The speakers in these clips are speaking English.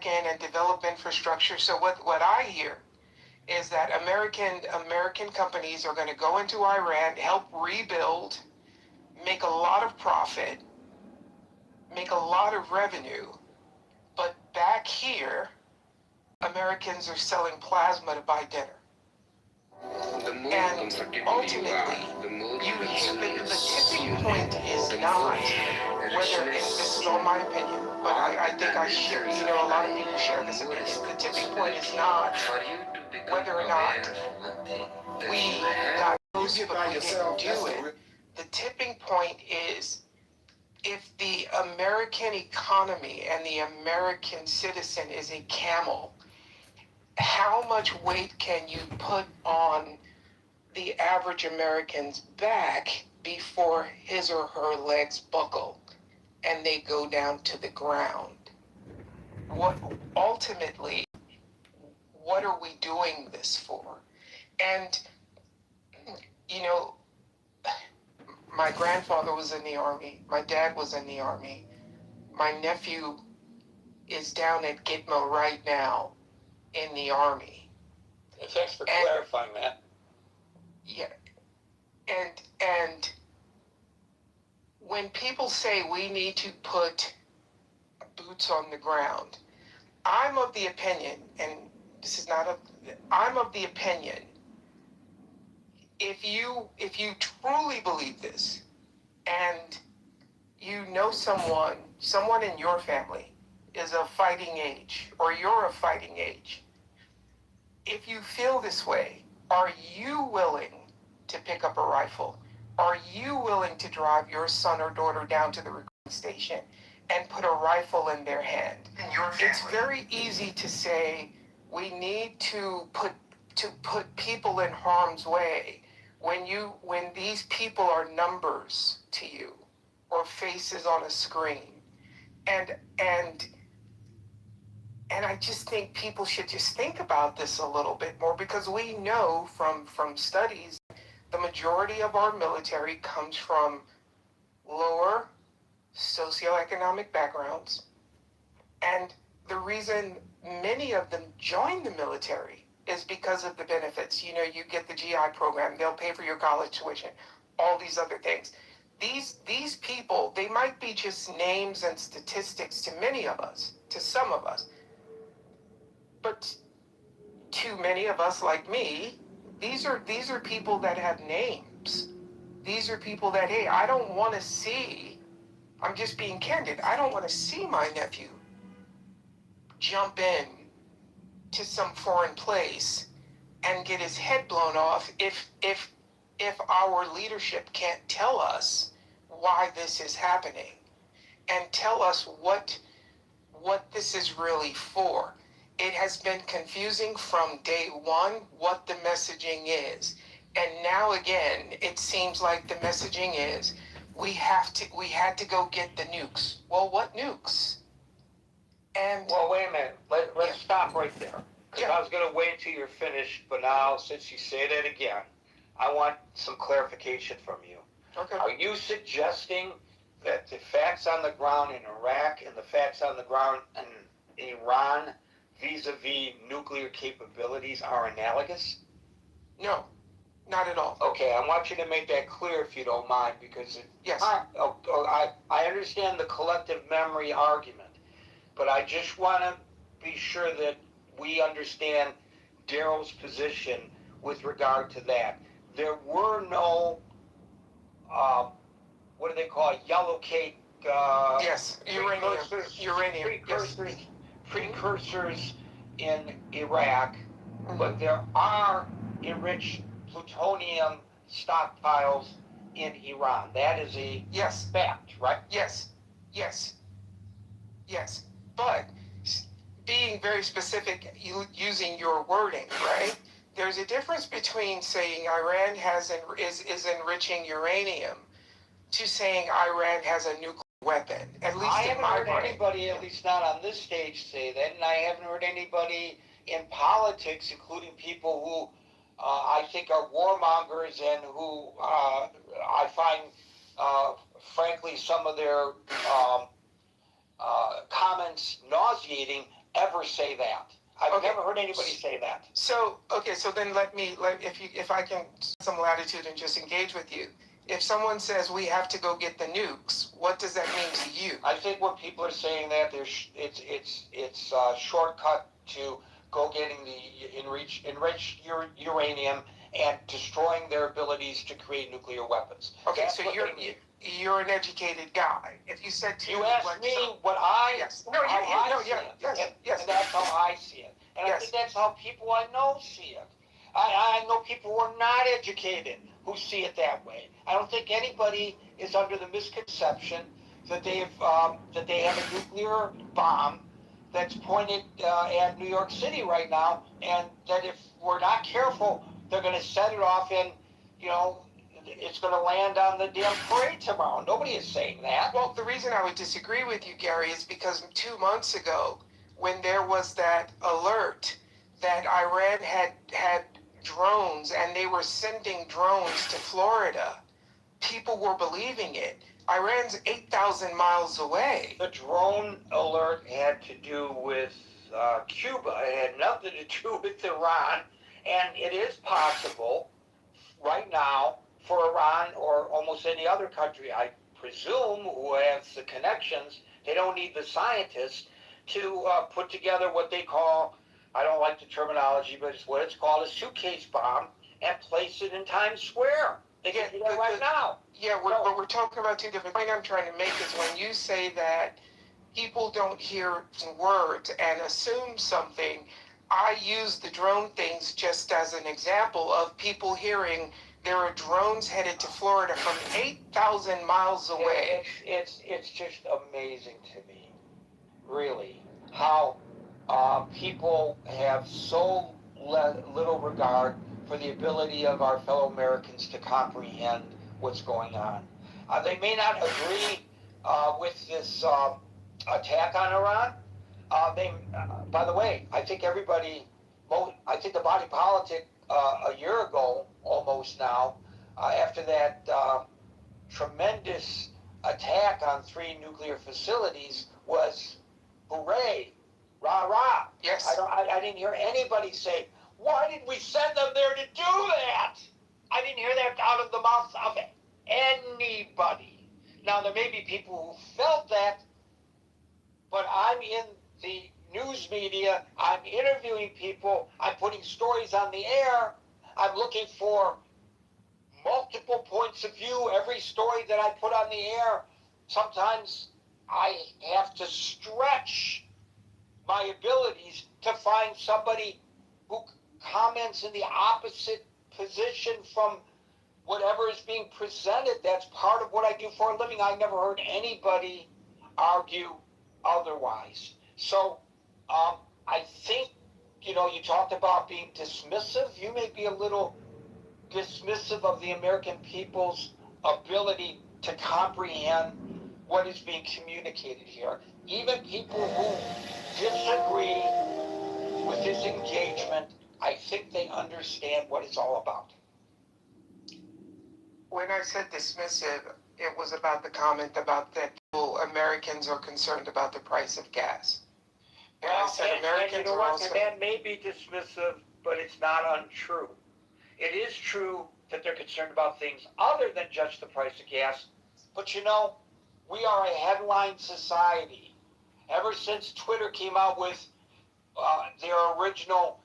in and develop infrastructure. So what I hear is that American companies are going to go into Iran, help rebuild, make a lot of profit, make a lot of revenue, but back here, Americans are selling plasma to buy dinner. And ultimately, the tipping point is not whether, and this is all my opinion, but I think a lot of people share this opinion. The tipping point is not whether or not we got close but we didn't do it. The tipping point is if the American economy and the American citizen is a camel, how much weight can you put on the average American's back before his or her legs buckle and they go down to the ground? What ultimately, what are we doing this for? And, my grandfather was in the Army. My dad was in the Army. My nephew is down at Gitmo right now in the Army. Thanks for clarifying that. Yeah. And when people say we need to put boots on the ground, I'm of the opinion, and I'm of the opinion, if you truly believe this, and you know someone in your family is of fighting age, or you're of fighting age, if you feel this way, are you willing to pick up a rifle? Are you willing to drive your son or daughter down to the recruiting station and put a rifle in their hand? It's very easy to say we need to put people in harm's way when these people are numbers to you or faces on a screen. And I just think people should just think about this a little bit more, because we know from studies the majority of our military comes from lower socioeconomic backgrounds. And the reason many of them join the military is because of the benefits. You get the GI program, they'll pay for your college tuition, all these other things. These people, they might be just names and statistics to many of us, to some of us. But to many of us like me, these are people that have names. These are people that, hey, I don't want to see, I'm just being candid, I don't want to see my nephew jump in to some foreign place and get his head blown off if our leadership can't tell us why this is happening and tell us what this is really for. It has been confusing from day one what the messaging is. And now again, it seems like the messaging is we had to go get the nukes. Well, what nukes? And well, wait a minute. Let's stop right there. Because I was going to wait until you're finished, but now, since you say that again, I want some clarification from you. Okay. Are you suggesting that the facts on the ground in Iraq and the facts on the ground in Iran vis-a-vis nuclear capabilities are analogous? No, not at all. Okay, I want you to make that clear if you don't mind, because yes. I understand the collective memory argument, but I just want to be sure that we understand Daryl's position with regard to that. There were no, what do they call it, yellow cake? Yes, uranium. Precursors in Iraq, but there are enriched plutonium stockpiles in Iran. That is a fact, right? Yes. But being very specific, using your wording, right? There's a difference between saying Iran is enriching uranium to saying Iran has a nuclear weapon. At least I haven't heard anybody, at least not on this stage, say that, and I haven't heard anybody in politics, including people who I think are warmongers and who I find, frankly, some of their comments nauseating, ever say that. I've Okay. never heard anybody say that. So, okay, so then if I can some latitude and just engage with you. If someone says we have to go get the nukes, what does that mean to you? I think when people are saying that, it's a shortcut to go getting the enriched uranium and destroying their abilities to create nuclear weapons. Okay, That's so what you're an educated guy. If you said to you asked me what I yes, how I see yes, it, yes. and that's how I see it, and I think that's how people I know see it. I know people who are not educated who see it that way. I don't think anybody is under the misconception that they have a nuclear bomb that's pointed at New York City right now, and that if we're not careful, they're going to set it off and, you know, it's going to land on the damn parade tomorrow. Nobody is saying that. Well, the reason I would disagree with you, Gary, is because 2 months ago, when there was that alert that Iran had drones and they were sending drones to Florida, people were believing it. Iran's 8,000 miles away. The drone alert had to do with Cuba. It had nothing to do with Iran. And it is possible right now for Iran or almost any other country, I presume, who has the connections, they don't need the scientists to put together what they call, I don't like the terminology, but it's what it's called, a suitcase bomb, and place it in Times Square. They can do that right now. Yeah, but we're talking about two different things. The point I'm trying to make is when you say that people don't hear words and assume something, I use the drone things just as an example of people hearing there are drones headed to Florida from 8,000 miles away. It's just amazing to me, really, how people have so little regard for the ability of our fellow Americans to comprehend what's going on. They may not agree with this attack on Iran. By the way, I think I think the body politic a year ago, almost now, after that tremendous attack on 3 nuclear facilities was, hooray, rah, rah. Yes. I didn't hear anybody say, why did we send them there to do that? I didn't hear that out of the mouth of anybody. Now, there may be people who felt that, but I'm in the news media, I'm interviewing people, I'm putting stories on the air, I'm looking for multiple points of view. Every story that I put on the air, sometimes I have to stretch my abilities to find somebody who comments in the opposite position from whatever is being presented. That's part of what I do for a living. I never heard anybody argue otherwise. So I think, you talked about being dismissive. You may be a little dismissive of the American people's ability to comprehend what is being communicated here. Even people who disagree with this engagement, I think they understand what it's all about. When I said dismissive, it was about the comment about that Americans are concerned about the price of gas. And I said Americans are also... And that may be dismissive, but it's not untrue. It is true that they're concerned about things other than just the price of gas. But we are a headline society. Ever since Twitter came out with their original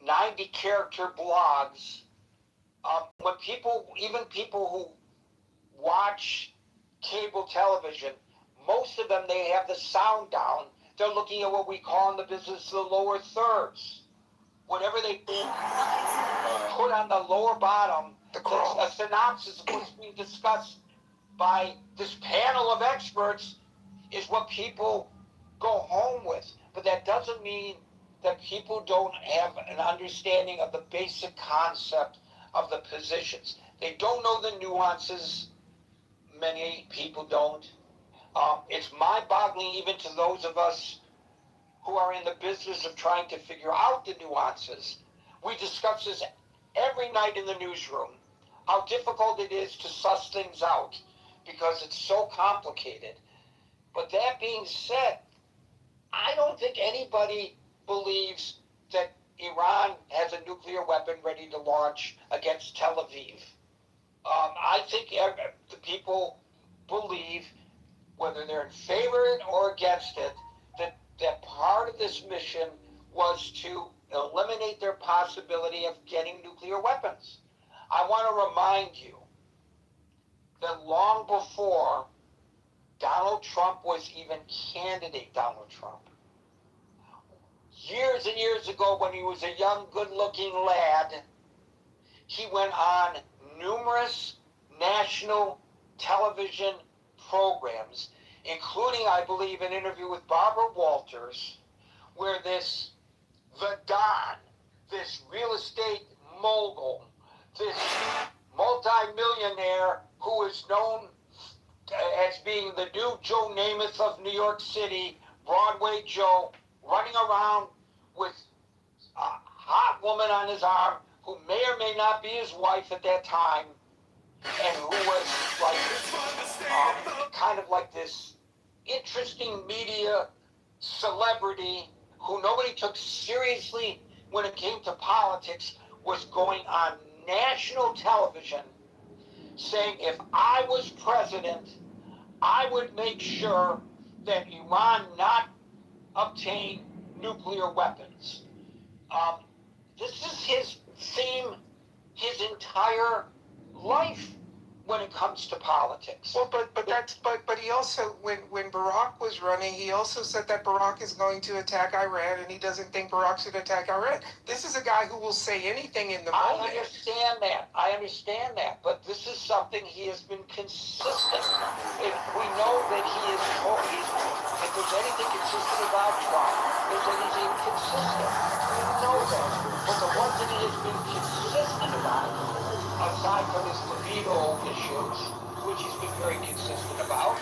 90-character blogs, when even people who watch cable television, most of them, they have the sound down. They're looking at what we call in the business the lower thirds. Whatever they put on the lower bottom, a synopsis of what's being discussed by this panel of experts is what people go home with. But that doesn't mean that people don't have an understanding of the basic concept of the positions. They don't know the nuances. Many people don't. It's mind-boggling even to those of us who are in the business of trying to figure out the nuances. We discuss this every night in the newsroom, how difficult it is to suss things out because it's so complicated. But that being said, I don't think anybody believes that Iran has a nuclear weapon ready to launch against Tel Aviv. I think the people believe, whether they're in favor of it or against it, that part of this mission was to eliminate their possibility of getting nuclear weapons. I want to remind you that long before Donald Trump was even candidate Donald Trump, years and years ago when he was a young, good-looking lad, he went on numerous national television programs, including, I believe, an interview with Barbara Walters, where the Don, this real estate mogul, this multi-millionaire who is known as being the new Joe Namath of New York City, Broadway Joe, running around with a hot woman on his arm who may or may not be his wife at that time, and who was like kind of like this interesting media celebrity who nobody took seriously when it came to politics, was going on national television saying, if I was president, I would make sure that Iran not obtain nuclear weapons. This is his theme, his entire life when it comes to politics. Well, but he also, when Barack was running, he also said that Barack is going to attack Iran, and he doesn't think Barack should attack Iran. This is a guy who will say anything in the moment. I understand that, but this is something he has been consistent. We know that if there's anything consistent about Trump, is that he's inconsistent. We know that. But the one thing he has been consistent about, aside from his libido issues, which he's been very consistent about,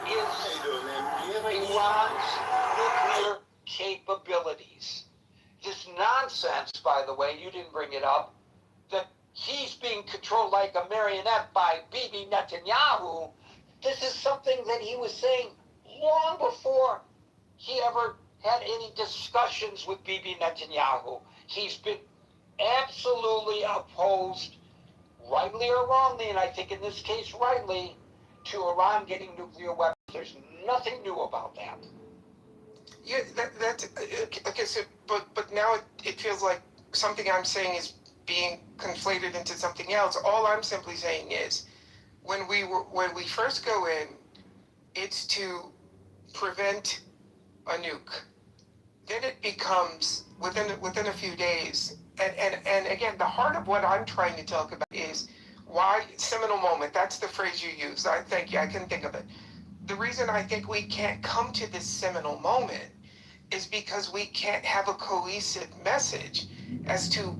is Iran's nuclear capabilities. This nonsense, by the way, you didn't bring it up, that he's being controlled like a marionette by Bibi Netanyahu. This is something that he was saying long before he ever had any discussions with Bibi Netanyahu. He's been absolutely opposed, rightly or wrongly, and I think in this case rightly, to Iran getting nuclear weapons. There's nothing new about that. Yeah, that's okay. So, but now it feels like something I'm saying is being conflated into something else. All I'm simply saying is, when we first go in, it's to prevent a nuke. Then it becomes within a few days. And again, the heart of what I'm trying to talk about is why seminal moment. That's the phrase you used. Thank you. I couldn't think of it. The reason I think we can't come to this seminal moment is because we can't have a cohesive message as to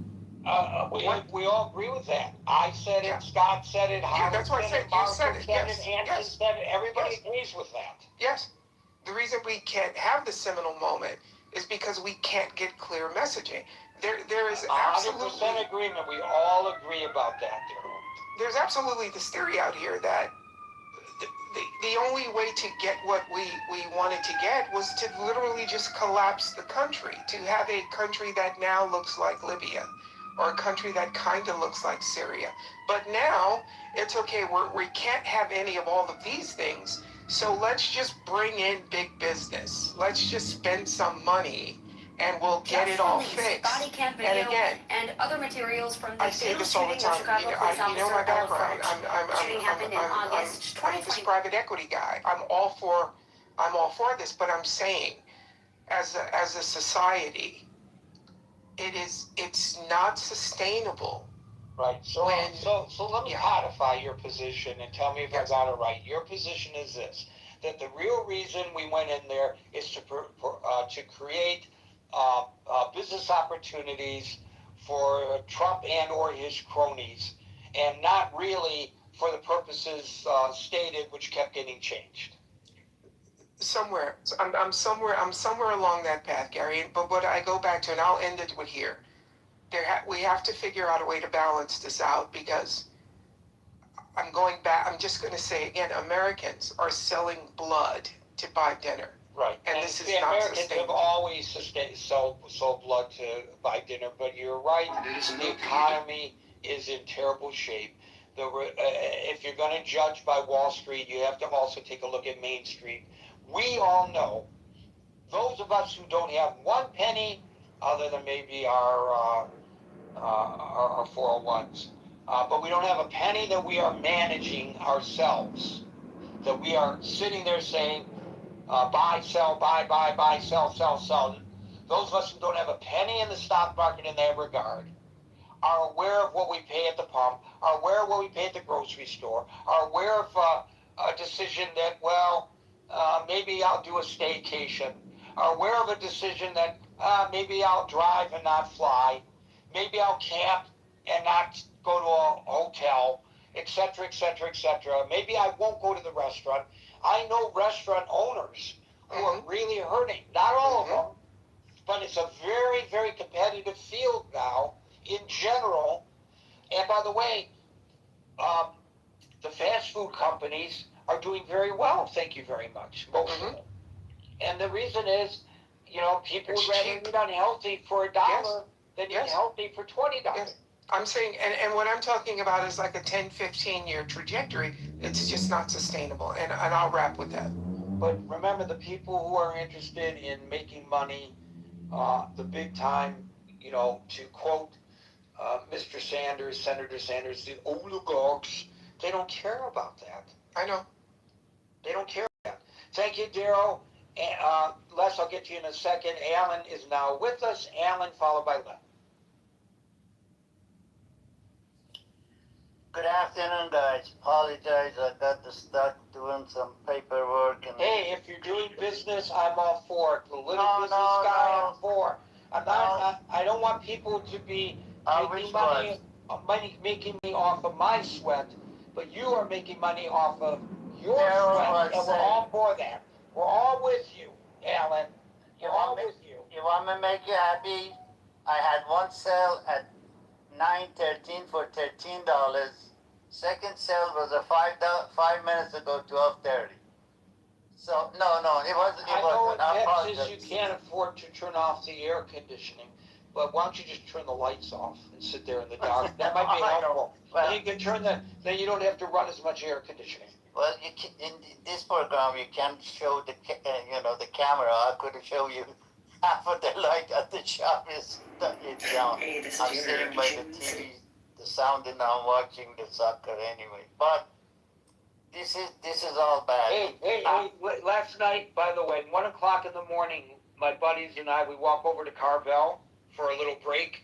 we all agree with that. I said it, Scott said it, Howard that's why I said you said it. Yes, Hanson said it. Everybody agrees with that. Yes. The reason we can't have the seminal moment is because we can't get clear messaging. There is absolutely 100% agreement. We all agree about that, Daryl. There's absolutely this theory out here that the only way to get what we wanted to get was to literally just collapse the country, to have a country that now looks like Libya, or a country that kind of looks like Syria. But now it's okay, we can't have any of all of these things, so let's just bring in big business. Let's just spend some money and we'll get it all fixed. Body cam video and again, and other materials from the I say this all the time. You know my background. I'm this private equity guy. I'm all for this, but I'm saying, as a society, it's not sustainable. Right. So let me codify your position and tell me if I got it right. Your position is this: that the real reason we went in there is to create business opportunities for Trump and or his cronies, and not really for the purposes stated, which kept getting changed. I'm somewhere along that path, Gary. But what I go back to, and I'll end it with here. We have to figure out a way to balance this out, because I'm just going to say again, Americans are selling blood to buy dinner. Right. And this is the not Americans have sustainable. always sold blood to buy dinner, but you're right. The economy is in terrible shape. If you're going to judge by Wall Street, you have to also take a look at Main Street. We all know, those of us who don't have one penny, other than maybe our 401s, but we don't have a penny that we are managing ourselves, that we are sitting there saying, buy, sell, buy, sell, sell, sell. Those of us who don't have a penny in the stock market in that regard are aware of what we pay at the pump, are aware of what we pay at the grocery store, are aware of a decision that, well, maybe I'll do a staycation, are aware of a decision that maybe I'll drive and not fly, maybe I'll camp and not go to a hotel, etc., etc., etc. Maybe I won't go to the restaurant. I know restaurant owners who are really hurting. Not all of them, but it's a very, very competitive field now in general. And by the way, the fast food companies are doing very well, thank you very much, most of them. And the reason is, people would rather eat unhealthy for $1 than eat healthy for $20. Yes. I'm saying, and what I'm talking about is like a 10, 15-year trajectory. It's just not sustainable. And I'll wrap with that. But remember, the people who are interested in making money, the big time, to quote Mr. Sanders, Senator Sanders, the oligarchs, they don't care about that. I know. They don't care about that. Thank you, Daryl. Les, I'll get to you in a second. Alan is now with us. Alan, followed by Len. Good afternoon, guys. Apologize, I got stuck doing some paperwork and. Hey, if you're doing business, I'm all for it. The little business guy, I'm for. I don't want people to be making money off of my sweat, but you are making money off of your sweat, and we're all for that. We're all with you, Alan. We're all with you. You want me to make you happy? I had one sale at 9:13 for $13. Second sale was a 5 minutes ago, 12:30. So no, it wasn't. I know in Texas you can't afford to turn off the air conditioning, but why don't you just turn the lights off and sit there in the dark? That might be helpful. Well, you can then you don't have to run as much air conditioning. Well, in this program you can't show the camera. I could show you half of the light at the shop is down. Hey, this is I'm sitting by the TV, the sound, and I'm watching the soccer anyway. But this is all bad. Hey, last night, by the way, 1 o'clock in the morning, my buddies and I, we walk over to Carvel for a little break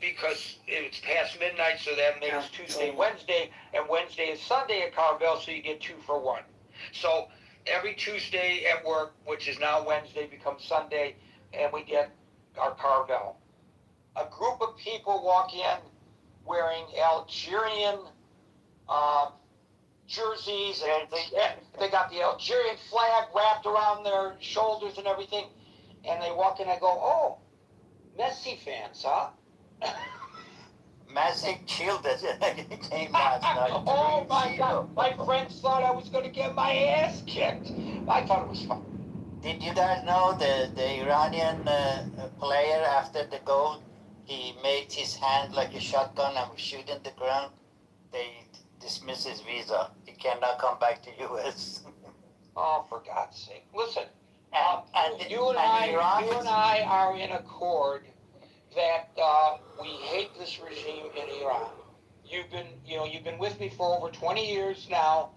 because it's past midnight, so that makes Tuesday, Wednesday, and Wednesday is Sunday at Carvel, so you get 2 for 1. So every Tuesday at work, which is now Wednesday, becomes Sunday, and we get our Carvel. A group of people walk in wearing Algerian jerseys, and they got the Algerian flag wrapped around their shoulders and everything, and they walk in, I go, oh, Messi fans, huh? Messi killed us in the game last night. Oh my God, my friends thought I was going to get my ass kicked. I thought it was fun. Did you guys know the Iranian player, after the goal, he made his hand like a shotgun and was shooting the ground? They dismiss his visa. He cannot come back to U.S. Oh, for God's sake. Listen, you and Iranians, I are in accord that we hate this regime in Iran. You've been with me for over 20 years now,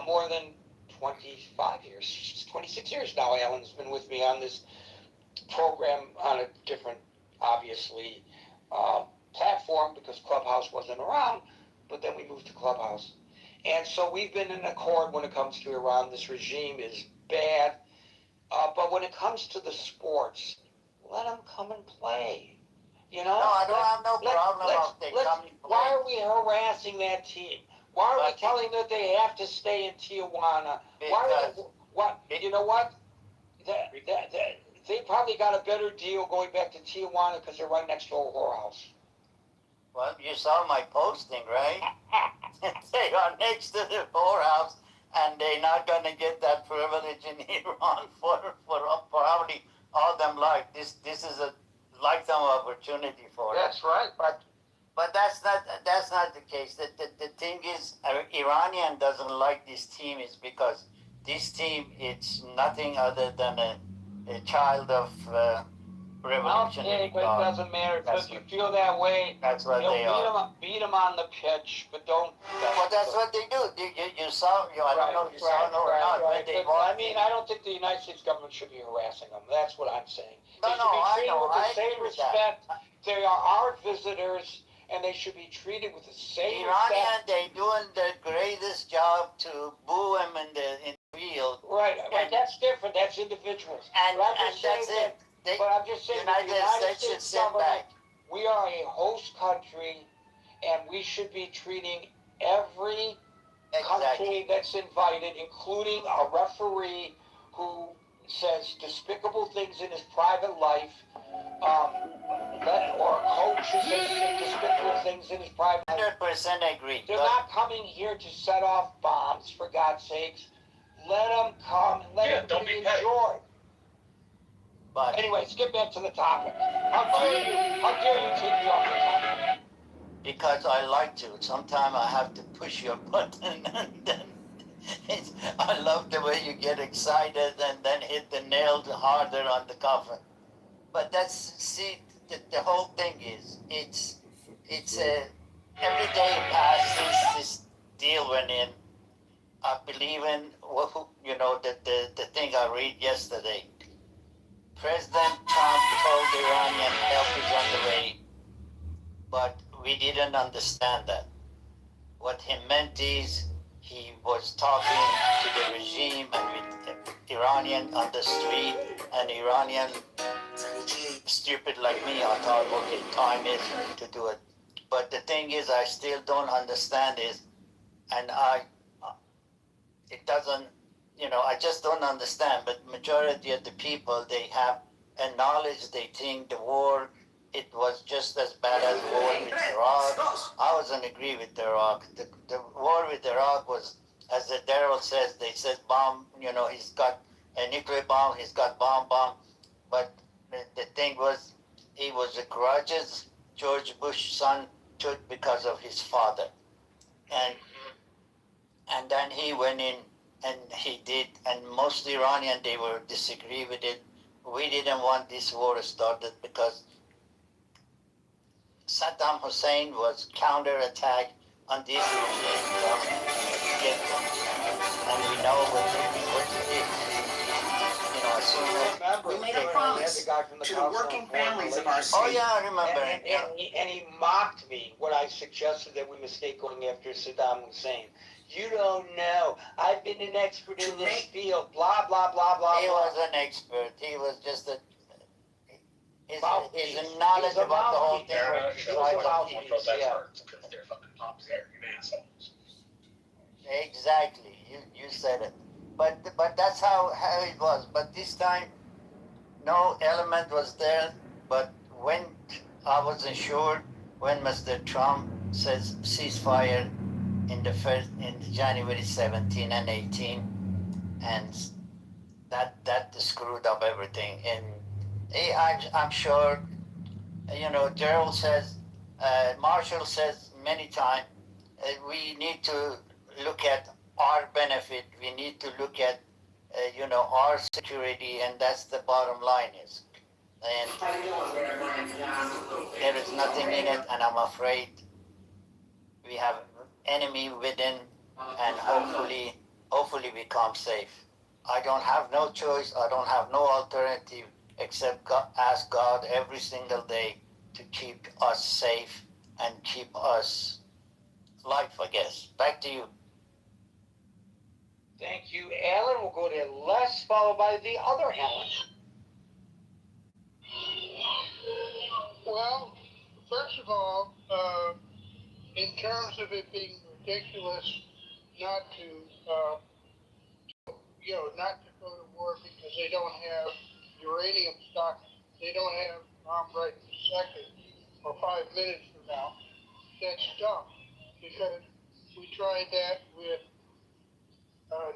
more than 25 years, 26 years now. Alan's been with me on this program on a different, obviously, platform because Clubhouse wasn't around, but then we moved to Clubhouse. And so we've been in accord when it comes to Iran. This regime is bad. But when it comes to the sports, let them come and play. No, I don't have no problem if they come and play. Why are we harassing that team? Why are we telling them that they have to stay in Tijuana? You know what? They probably got a better deal going back to Tijuana because they're right next to a whorehouse. Well, you saw my posting, right? They are next to the whorehouse, and they're not going to get that privilege in Iran for probably all them life. This is a lifetime opportunity for them. That's right. But that's not the case. The thing is, Iranian doesn't like this team is because this team it's nothing other than a child of revolutionary Okay, but it guard. doesn't matter. That's If you what- feel that way, That's what they are. beat them on the pitch, but don't. Well, that's what they do. You saw. I don't know if you saw it or not. When they But, I mean, I don't think the United States government should be harassing them. That's what I'm saying. No, They no, should be I treated know. with the I same agree with that. respect. They are our visitors, and they should be treated with the same Iranian, respect. they doing the greatest job to boo him in the field. Right, And- that's different. That's individuals. And But I'm and just that's saying it. They, But I'm just saying, United the United States should States sit government, back. we are a host country, and we should be treating every Exactly. country that's invited, including a referee who says despicable things in his private life, or a coach who says despicable things in his private life. 100% agree. They're But not coming here to set off bombs, for God's sakes. Let them come and let everybody enjoy. but Anyway, let's get back to the topic. How dare you take me off the topic? because I like to, sometimes I have to push your button, and then I love the way you get excited and then hit the nail harder on the coffin. But the whole thing is, it's a every day passes, this deal went in. I believe in the thing I read yesterday. President Trump told the Iranian help is on the way, but we didn't understand that. What he meant is he was talking to the regime and with Iranian on the street, and Iranian stupid like me, I thought, okay, time is to do it. But the thing is, I still don't understand it, and it doesn't, I just don't understand. But majority of the people, they have a knowledge, they think the war, it was just as bad as war with Iraq. I wasn't agree with Iraq. The war with Iraq was, as Daryl says, they said bomb, he's got a nuclear bomb, he's got bomb. But the thing was, he was a grudges George Bush's son took because of his father. And then he went in and he did, and most Iranian, they were disagree with it. We didn't want this war started because Saddam Hussein was counterattack on this regime from get-go. And we know what he did. As soon as We made a promise to the working families of our state. oh yeah, I remember. And he mocked me when I suggested that we mistake going after Saddam Hussein. You don't know. I've been an expert in this field. Blah, blah, blah, blah, He blah. was an expert. He was just his Mouthpiece. knowledge He was a about the whole mouthpiece. thing. They're was He was a right on mouthpiece. more pro Yeah. experts because they're fucking pops there, you assholes. Exactly. You said it. But that's how it was. But this time, no element was there. But when I wasn't sure when Mr. Trump says ceasefire in January 17 and 18, and that screwed up everything. And I'm sure, Gerald says, Marshall says many times, we need to look at our benefit. We need to look at, our security, and that's the bottom line is. And there is nothing in it, and I'm afraid we have enemy within, and hopefully we come safe. I don't have no choice. I don't have no alternative except ask God every single day to keep us safe and keep us life, I guess. Back to you. Thank you, Alan. We'll go to Les, followed by the other Alan. Well, first of all, in terms of it being ridiculous not to, not to go to war because they don't have uranium stock, they don't have bomb right this second or 5 minutes from now, that's dumb because we tried that with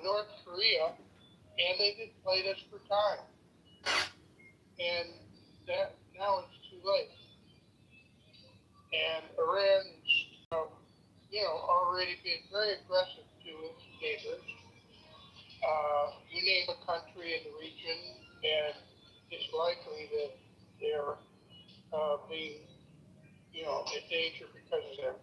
North Korea, and they just played us for time. And that now it's too late. And Iran is, already been very aggressive to its neighbors. You name a country in the region, and it's likely that they're being, in danger because of them.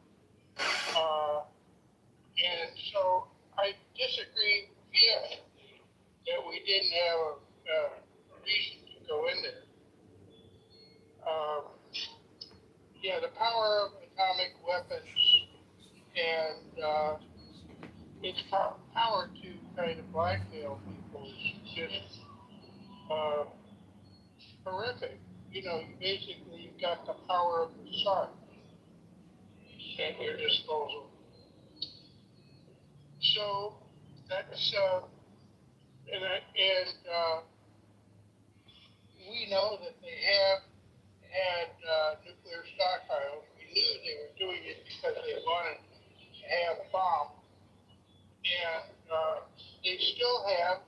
And so I disagree vehemently that we didn't have a reason to go in there. The power of atomic weapons and its power to kind of blackmail people is just horrific. Basically you've got the power of the sun at your disposal. So that's we know that they have had nuclear stockpiles. We knew they were doing it because they wanted to have a bomb, and they still have,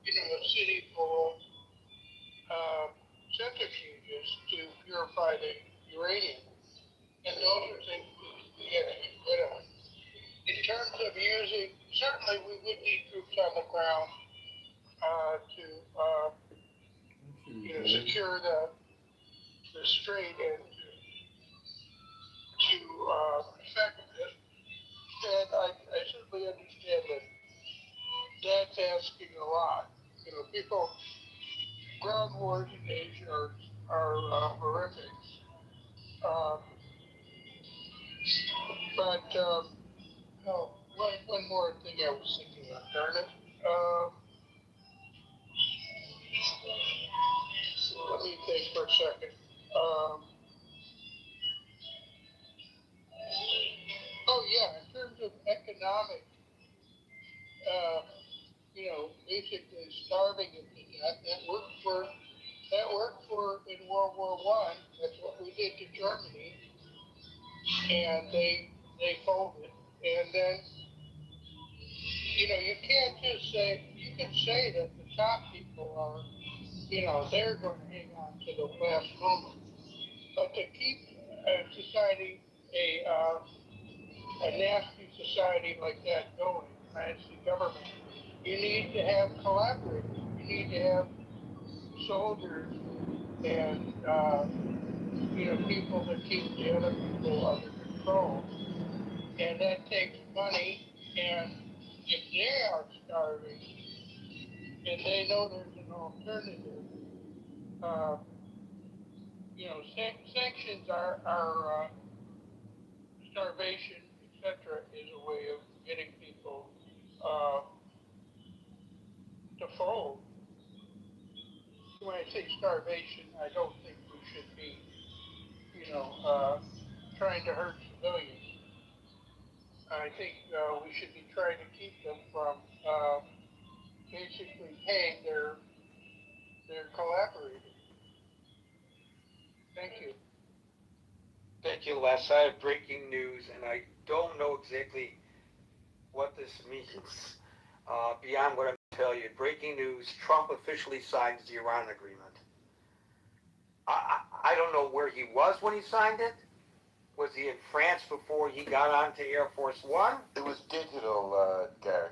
a city full of centrifuges to purify the uranium, and those are things we have to get rid of. In terms of using, certainly we would need troops on the ground to secure the strait and to protect this. And I certainly understand that that's asking a lot. People, ground wars in Asia are horrific. But one more thing I was thinking of, darn it. Let me think for a second. In terms of economic, basically starving them to death, that worked for in World War I. That's what we did to Germany, and they folded. And then, you can't just say, you can say that the top people are, they're going to hang on to the last moment. But to keep a society, a nasty society like that going, nasty government, you need to have collaborators. You need to have soldiers and, people that keep the other people under control. And that takes money, and if they are starving, and they know there's an alternative, sanctions are starvation, etc., is a way of getting people to fold. When I say starvation, I don't think we should be, trying to hurt civilians. I think we should be trying to keep them from basically paying their collaborators. Thank you. Thank you, Les. I have breaking news, and I don't know exactly what this means beyond what I'm going to tell you. Breaking news, Trump officially signs the Iran agreement. I don't know where he was when he signed it. Was he in France before he got onto Air Force One? It was digital, Gary.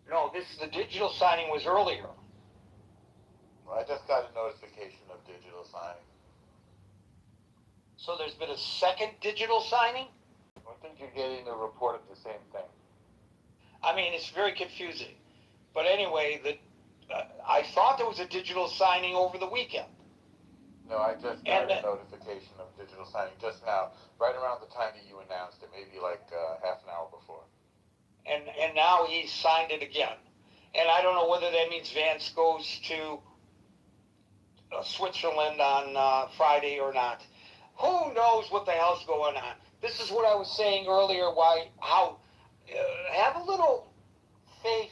No, the digital signing was earlier. Well, I just got a notification of digital signing. So there's been a second digital signing? I think you're getting a report of the same thing. I mean, it's very confusing. But anyway, I thought there was a digital signing over the weekend. No, I just got a notification of digital signing just now, right around the time that you announced it, maybe like half an hour before. And now he's signed it again. And I don't know whether that means Vance goes to Switzerland on Friday or not. Who knows what the hell's going on? This is what I was saying earlier, have a little faith,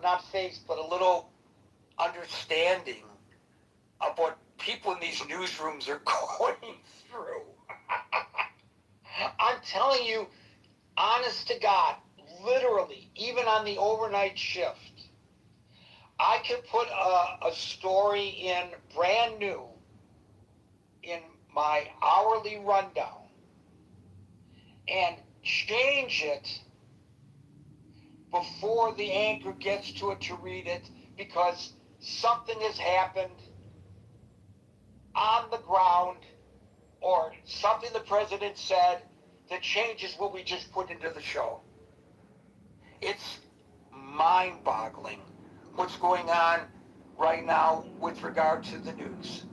not faith, but a little understanding of what people in these newsrooms are going through. I'm telling you, honest to God, literally, even on the overnight shift, I could put a story in brand new in my hourly rundown and change it before the anchor gets to it to read it because something has happened on the ground or something the president said that changes what we just put into the show. It's mind-boggling what's going on right now with regard to the news.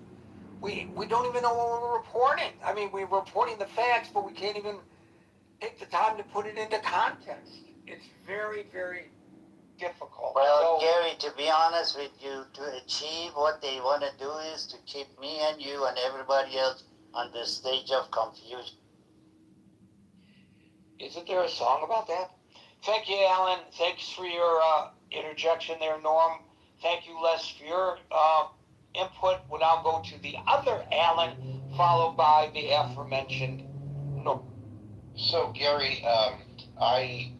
We don't even know what we're reporting. I mean, we're reporting the facts, but we can't even take the time to put it into context. It's very, very difficult. Well, Gary, to be honest with you, to achieve what they want to do is to keep me and you and everybody else on the stage of confusion. Isn't there a song about that? Thank you, Alan. Thanks for your interjection there, Norm. Thank you, Les, for your input. We'll now go to the other Alan, followed by the aforementioned Norm. So, Gary, I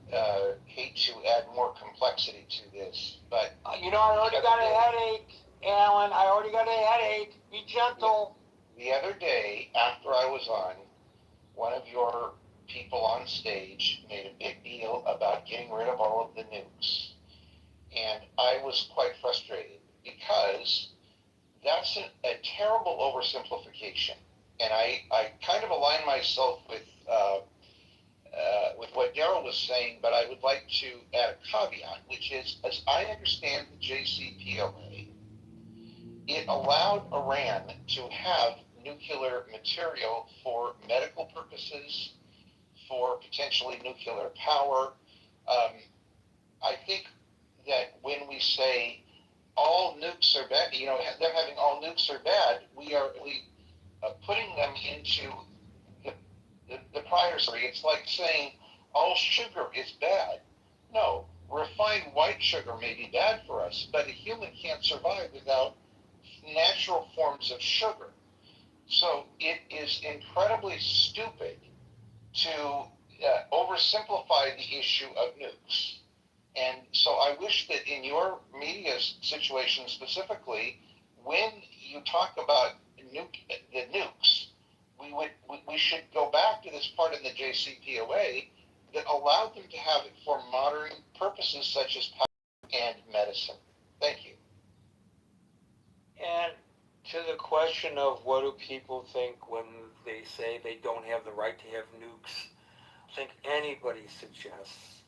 hate to add more complexity to this, but... I already got a headache, Alan. I already got a headache. Be gentle. The other day, after I was on, one of your people on stage made a big deal about getting rid of all of the nukes. And I was quite frustrated because that's a terrible oversimplification. And I kind of align myself with what Daryl was saying, but I would like to add a caveat, which is, as I understand the JCPOA, it allowed Iran to have nuclear material for medical purposes, for potentially nuclear power. I think that when we say all nukes are bad, them having all nukes are bad, we are putting them into the prior story. It's like saying all sugar is bad. No, refined white sugar may be bad for us, but a human can't survive without natural forms of sugar. So it is incredibly stupid to oversimplify the issue of nukes. And so I wish that in your media situation specifically, when you talk about the nukes, we should go back to this part in the JCPOA that allowed them to have it for modern purposes such as power and medicine. Thank you. And to the question of what do people think when they say they don't have the right to have nukes, I think anybody suggests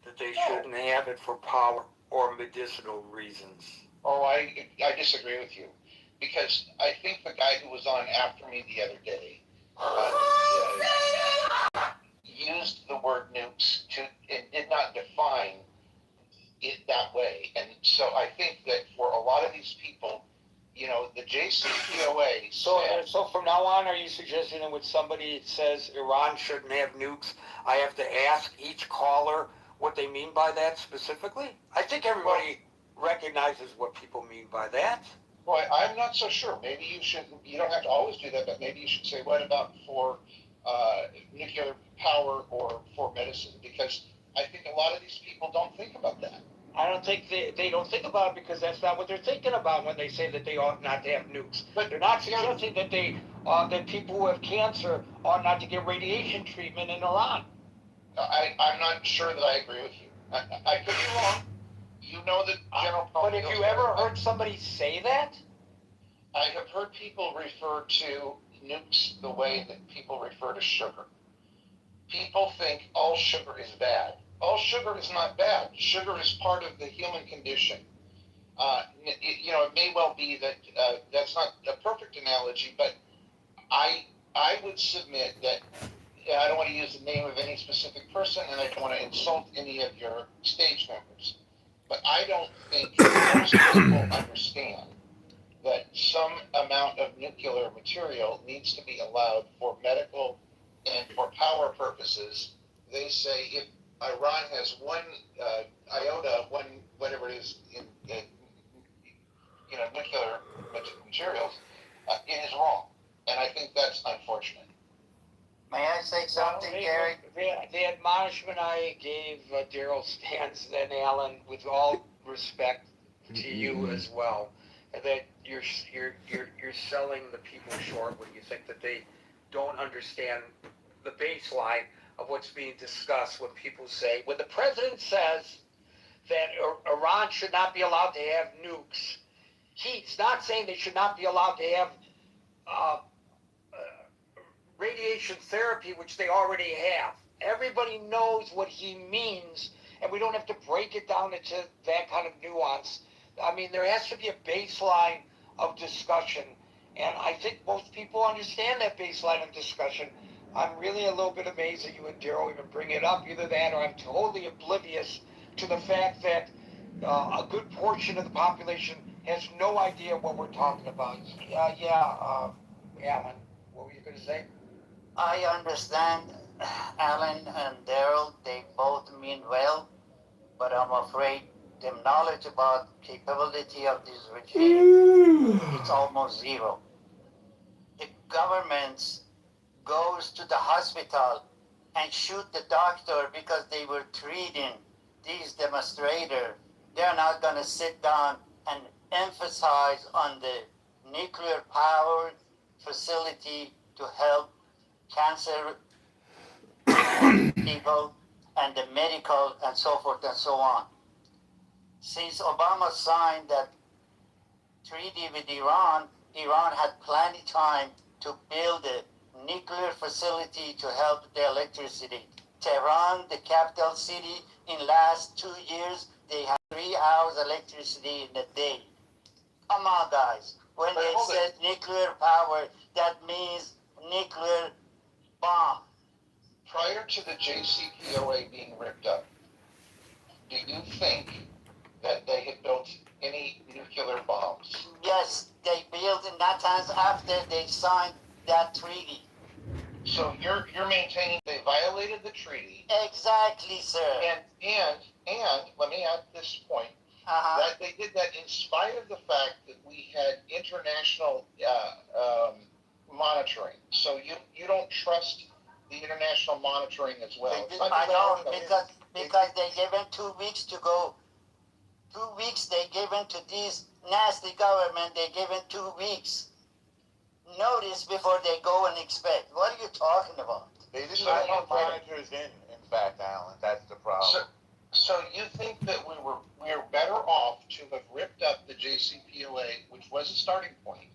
that they shouldn't have it for power or medicinal reasons. Oh, I disagree with you, because I think the guy who was on after me the other day used the word nukes and did not define it that way. And so I think that for a lot of these people, the JCPOA. So from now on, are you suggesting that when somebody says Iran shouldn't have nukes, I have to ask each caller what they mean by that specifically? I think everybody recognizes what people mean by that. Well, I'm not so sure. Maybe you don't have to always do that, but maybe you should say, what about for nuclear power or for medicine? Because I think a lot of these people don't think about that. I don't think they don't think about it because that's not what they're thinking about when they say that they ought not to have nukes. But they're not suggesting that that people who have cancer ought not to get radiation treatment in Iran. I'm not sure that I agree with you. I could be wrong. You know that General. But have you ever heard somebody say that? I have heard people refer to nukes the way that people refer to sugar. People think all sugar is bad. All sugar is not bad. Sugar is part of the human condition. It may well be that that's not a perfect analogy, but I would submit that I don't want to use the name of any specific person, and I don't want to insult any of your stage members, but I don't think most people understand that some amount of nuclear material needs to be allowed for medical and for power purposes. They say if Iran has one iota, whatever it is, in nuclear materials, it is wrong, and I think that's unfortunate. May I say something, Gary? the admonishment I gave Daryl stands then, Alan, with all respect to you as well, that you're selling the people short when you think that they don't understand the baseline of what's being discussed when people say, when the president says that Iran should not be allowed to have nukes, he's not saying they should not be allowed to have radiation therapy, which they already have. Everybody knows what he means, and we don't have to break it down into that kind of nuance. I mean, there has to be a baseline of discussion, and I think most people understand that baseline of discussion. I'm really a little bit amazed that you and Daryl even bring it up. Either that, or I'm totally oblivious to the fact that a good portion of the population has no idea what we're talking about. Alan, what were you going to say? I understand Alan and Daryl, they both mean well, but I'm afraid the knowledge about capability of this regime, it's almost zero. The governments goes to the hospital and shoot the doctor because they were treating these demonstrators. They're not going to sit down and emphasize on the nuclear powered facility to help cancer people and the medical and so forth and so on. Since Obama signed that treaty with Iran, Iran had plenty time to build a nuclear facility to help the electricity. Tehran, the capital city, in last 2 years, they had 3 hours electricity in a day. Come on, guys. When they said nuclear power, that means nuclear bomb. Prior to the JCPOA being ripped up, do you think that they had built any nuclear bombs? Yes, they built in Natanz after they signed that treaty. So you're maintaining they violated the treaty. Exactly, sir. And let me add this point. That they did that in spite of the fact that we had international monitoring. So you don't trust the international monitoring as well. I know, because they gave them 2 weeks to go. 2 weeks they gave them to this nasty government. They gave them 2 weeks notice before they go and inspect. What are you talking about? They didn't have monitors in fact, Alan. That's the problem. So you think that we were better off to have ripped up the JCPOA, which was a starting point,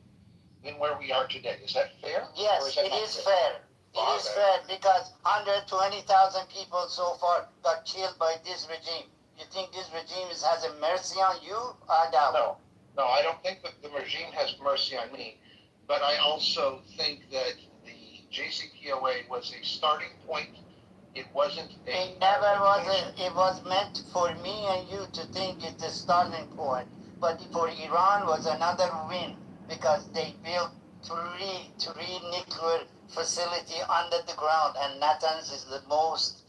than where we are today? Is that fair? Yes, it is fair. It is fair because 120,000 people so far got killed by this regime. You think this regime has a mercy on you? I doubt. No, I don't think that the regime has mercy on me, but I also think that the JCPOA was a starting point. It wasn't a... It never was. It was meant for me and you to think it's a starting point, but for Iran was another win because they built three nuclear facility under the ground, and Natanz is the most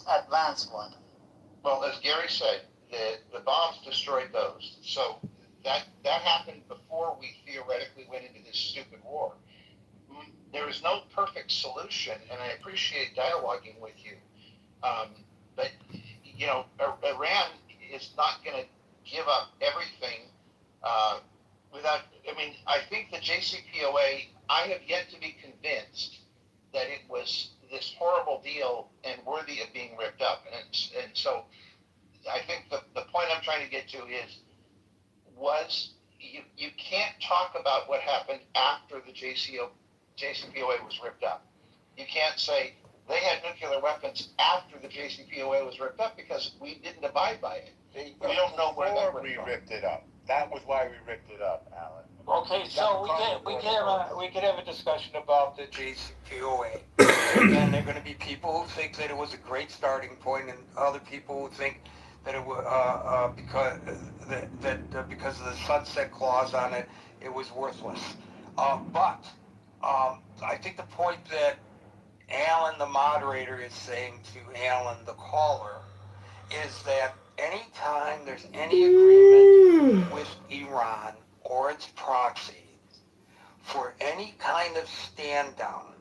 advanced one. Well, as Gary said, the bombs destroyed those. So that happened before we theoretically went into this stupid war. There is no perfect solution, and I appreciate dialoguing with you. But, you know, Iran is not going to give up everything without, I mean, I think the JCPOA, I have yet to be convinced that it was this horrible deal and worthy of being ripped up. And so I think the point I'm trying to get to is, you can't talk about what happened after the JCPOA was ripped up. You can't say they had nuclear weapons after the JCPOA was ripped up because we didn't abide by it. We don't know where that went from. ripped it up. That was why we ripped it up, Alan. Okay, so we could have a discussion about the JCPOA. Again, there are going to be people who think that it was a great starting point, and other people who think that it was because of the sunset clause on it, it was worthless. But I think the point that Alan, the moderator, is saying to Alan, the caller, is that anytime there's any agreement with Iran or its proxies for any kind of stand down,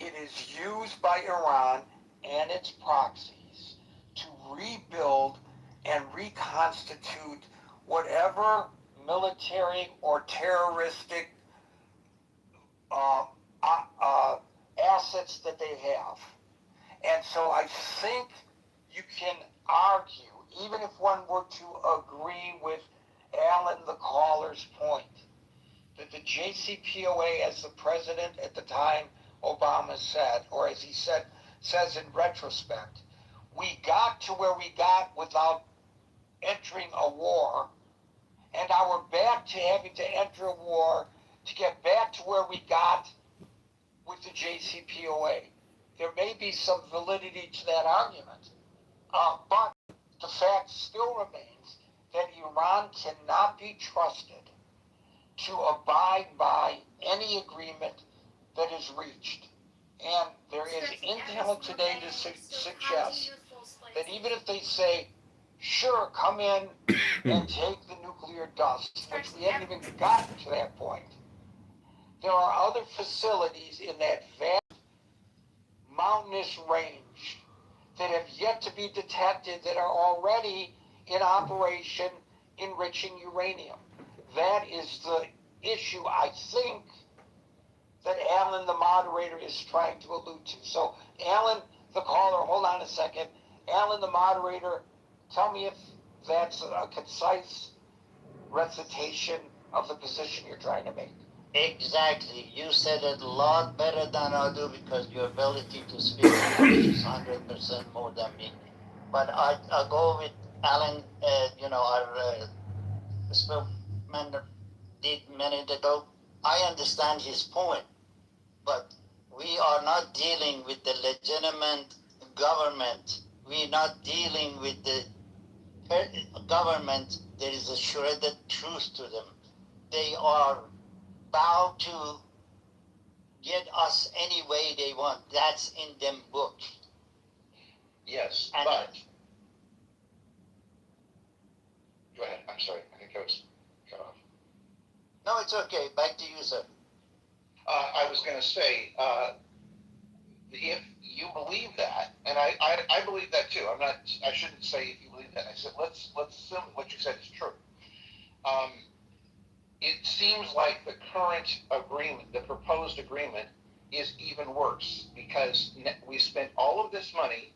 it is used by Iran and its proxies to rebuild and reconstitute whatever military or terroristic uh, assets that they have. And so I think you can argue, even if one were to agree with Alan the caller's point, that the JCPOA, as the president at the time Obama said, or as he says in retrospect, we got to where we got without entering a war, and now we're back to having to enter a war to get back to where we got with the JCPOA. There may be some validity to that argument, but the fact still remains that Iran cannot be trusted to abide by any agreement that is reached. And there is intel today to suggest that even if they say, sure, come in and take the nuclear dust, which we haven't even gotten to that point, there are other facilities in that vast mountainous range that have yet to be detected that are already in operation enriching uranium. That is the issue, I think, that Alan, the moderator, is trying to allude to. So, Alan, the caller, hold on a second. Alan, the moderator, tell me if that's a concise recitation of the position you're trying to make. Exactly. You said it a lot better than I do because your ability to speak English is 100% more than me. But I go with Alan, our spokesman did a minute ago. I understand his point, but we are not dealing with the legitimate government. We're not dealing with the government. There is a shredded truth to them. They are bound to get us any way they want. That's in them book. Yes, And but go ahead. I'm sorry. I think I was cut off. no, it's okay. Back to you, sir. I was going to say, if you believe that, and I believe that too. I shouldn't say if you believe that. I said let's assume what you said is true. It seems like the current agreement, the proposed agreement, is even worse because we spent all of this money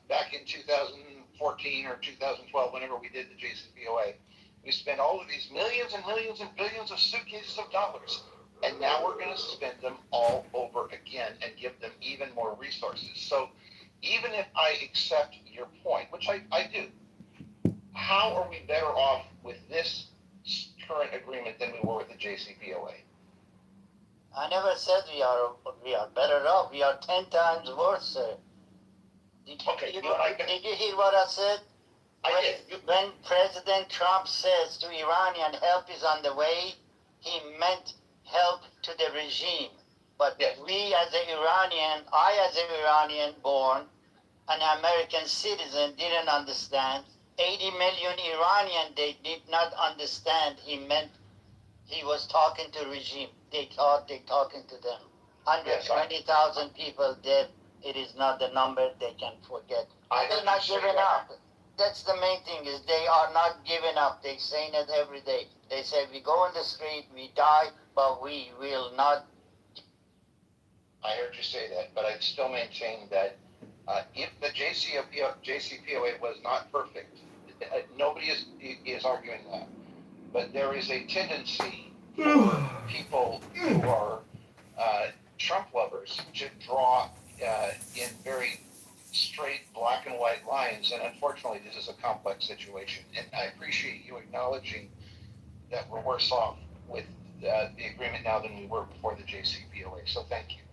back in 2014 or 2012, whenever we did the JCPOA. We spent all of these millions and millions and billions of suitcases of dollars, and now we're going to spend them all over again and give them even more resources. So even if I accept your point, which I do, how are we better off with this current agreement than we were with the JCPOA? I never said we are better off. We are 10 times worse, sir. Did you hear what I said? When President Trump says to Iranian help is on the way, he meant help to the regime. But yes, we as an Iranian, I as an Iranian born, an American citizen, didn't understand. 80 million Iranian, they did not understand. He meant he was talking to regime. They thought they talking to them. 120,000 people dead. It is not the number they can forget. They're not giving up. That's the main thing, is they are not giving up. They saying it every day. They say we go on the street, we die, but we will not. I heard you say that, but I'd still maintain that if the JCPOA was not perfect, nobody is arguing that. But there is a tendency for people who are Trump lovers to draw in very straight black and white lines, and unfortunately this is a complex situation, and I appreciate you acknowledging that we're worse off with the agreement now than we were before the JCPOA, so thank you.